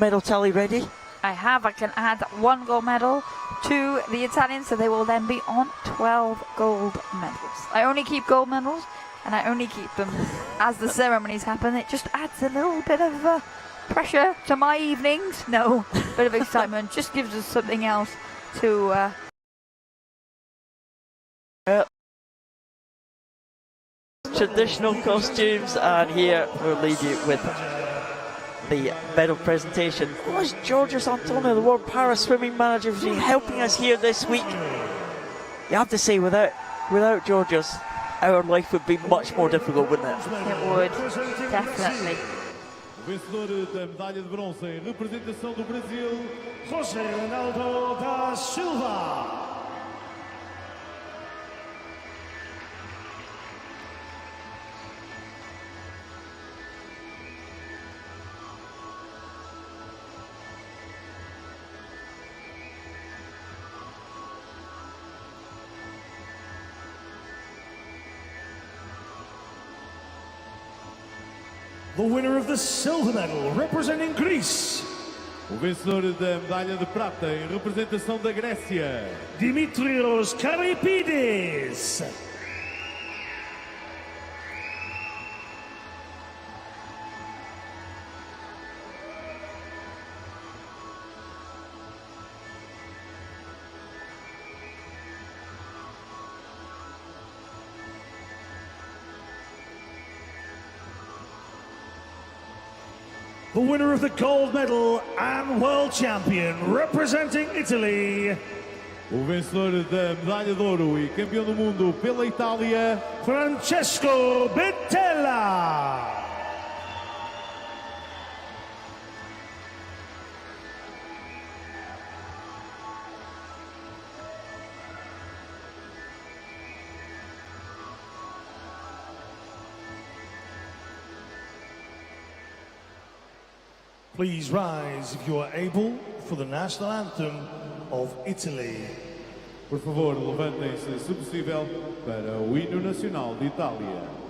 medal tally ready?
I have. I can add 1 gold medal to the Italians, so they will then be on 12 gold medals. I only keep gold medals, and I only keep them as the ceremonies happen. It just adds a little bit of pressure to my evenings. No, bit of excitement. Just gives us something else to...
Traditional costumes, and here we'll leave you with the medal presentation. It was Georgios Antonio, the World Para Swimming Manager, who's been helping us here this week. You have to say, without Georgios, our life would be much more difficult, wouldn't it?
It would, definitely.
Vencedor da medalha de bronze em representação do Brasil, José Reinaldo da Silva. The winner of the silver medal, representing Greece. O vencedor da medalha de prata em representação da Grécia, Dimitrios Karipides. The winner of the gold medal and world champion representing Italy. O vencedor da medalha de ouro e campeão do mundo pela Itália, Francesco Bettella. Please rise if you are able for the national anthem of Italy. Por favor, levantem-se, se possível, para o hino nacional de Itália.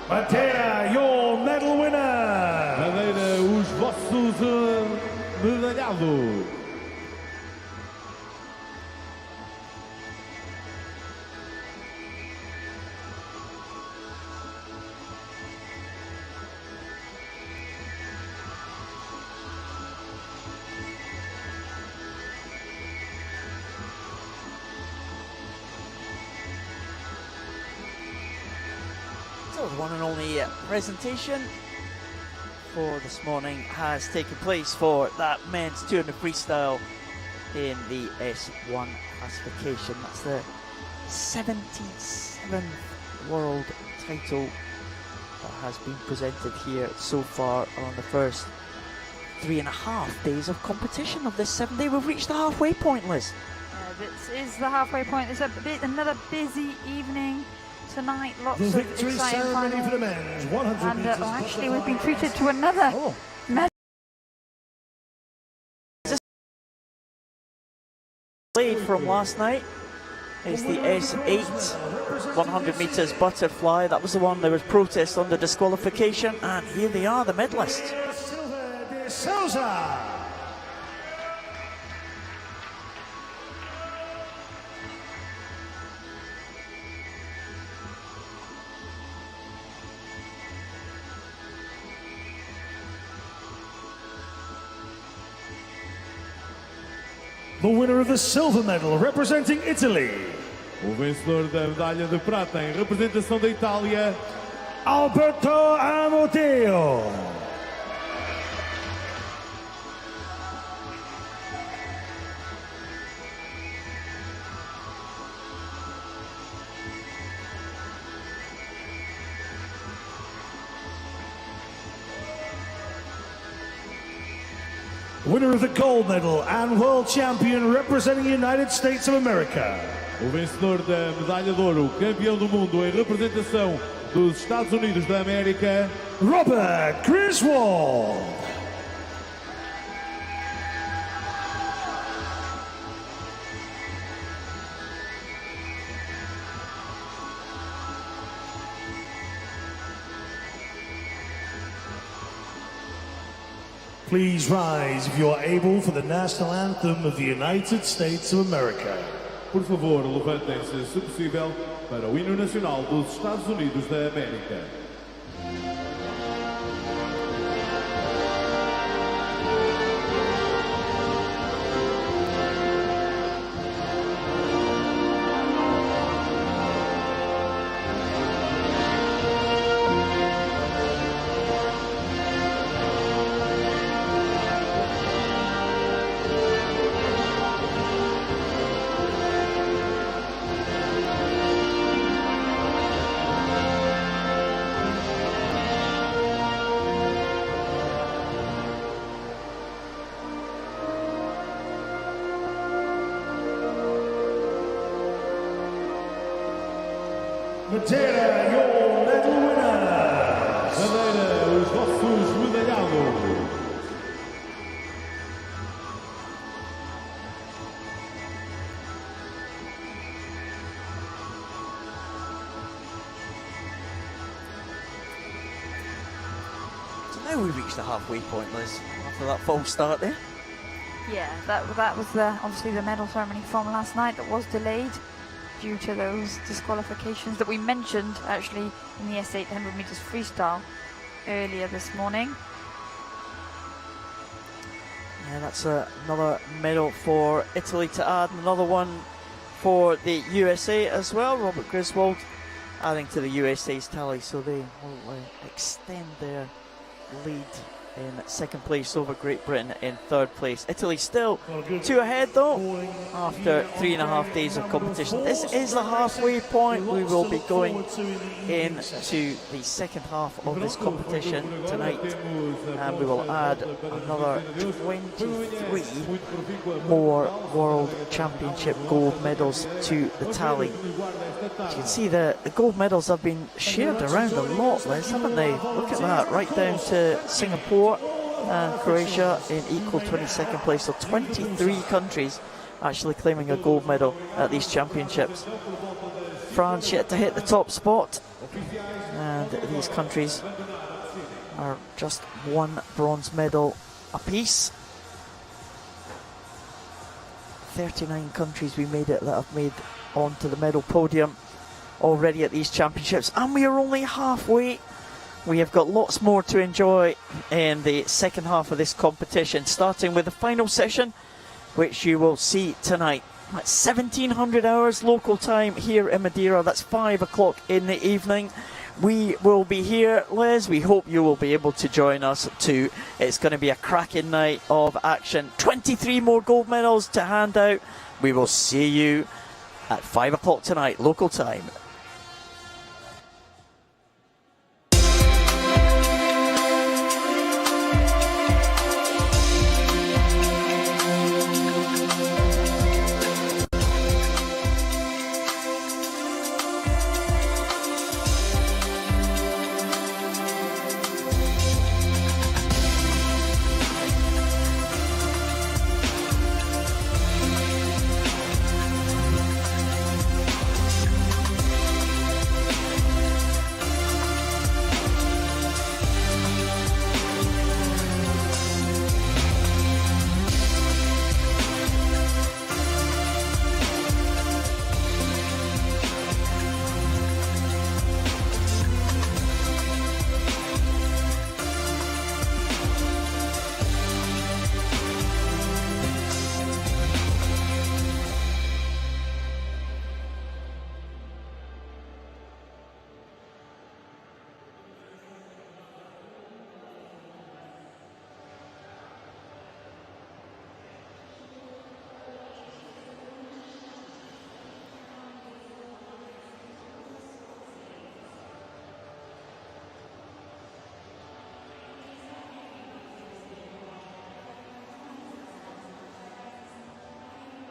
Madeira, your medal winner! Madeira, os vossos medalhados.
So the one and only presentation for this morning has taken place for that men's 200 freestyle in the S1 classification. That's the 77th world title that has been presented here so far on the first 3.5 days of competition of this 7-day. We've reached the halfway point, Liz.
This is the halfway point. It's another busy evening tonight. Lots of exciting
ceremony for the men's 100
and
meters
actually we've been treated to another medal.
Played from last night is the S8 100 meters butterfly. That was the one there was protest on the disqualification, and here they are, the medalists.
The winner of the silver medal representing Italy. O vencedor da medalha de prata em representação da Itália, Alberto Amodeo. Winner of the gold medal and world champion representing the United States of America. O vencedor da medalha de ouro, campeão do mundo em representação dos Estados Unidos da América, Robert Griswold. Please rise if you are able for the national anthem of the United States of America. Por favor, levantem-se, se possível, para o hino nacional dos Estados Unidos da América. Madeira, your medal winners. Madeira, os vossos medalhados.
now we reached the halfway point, Liz, after that false start there.
Yeah, that was obviously the medal ceremony from last night that was delayed due to those disqualifications that we mentioned actually in the S800 meters freestyle earlier this morning.
Yeah, that's another medal for Italy to add, another one for the USA as well. Robert Griswold adding to the USA's tally, so they will extend their lead in second place over Great Britain in third place. Italy still 2 ahead though after 3.5 days of competition. This is the halfway point. We will be going into the second half of this competition tonight, and we will add another 23 more World Championship gold medals to the tally. As you can see, the gold medals have been shared around a lot, Liz, haven't they? Look at that, right down to Singapore and Croatia in equal 22nd place. So 23 countries actually claiming a gold medal at these championships. France yet to hit the top spot, and these countries are just one bronze medal apiece. 39 countries we made it that have made onto the medal podium already at these championships, and we are only halfway. We have got lots more to enjoy in the second half of this competition, starting with the final session, which you will see tonight at 1700 hours local time here in Madeira. That's 5 o'clock in the evening. We will be here, Liz. We hope you will be able to join us too. It's going to be a cracking night of action. 23 more gold medals to hand out. We will see you at 5 o'clock tonight local time.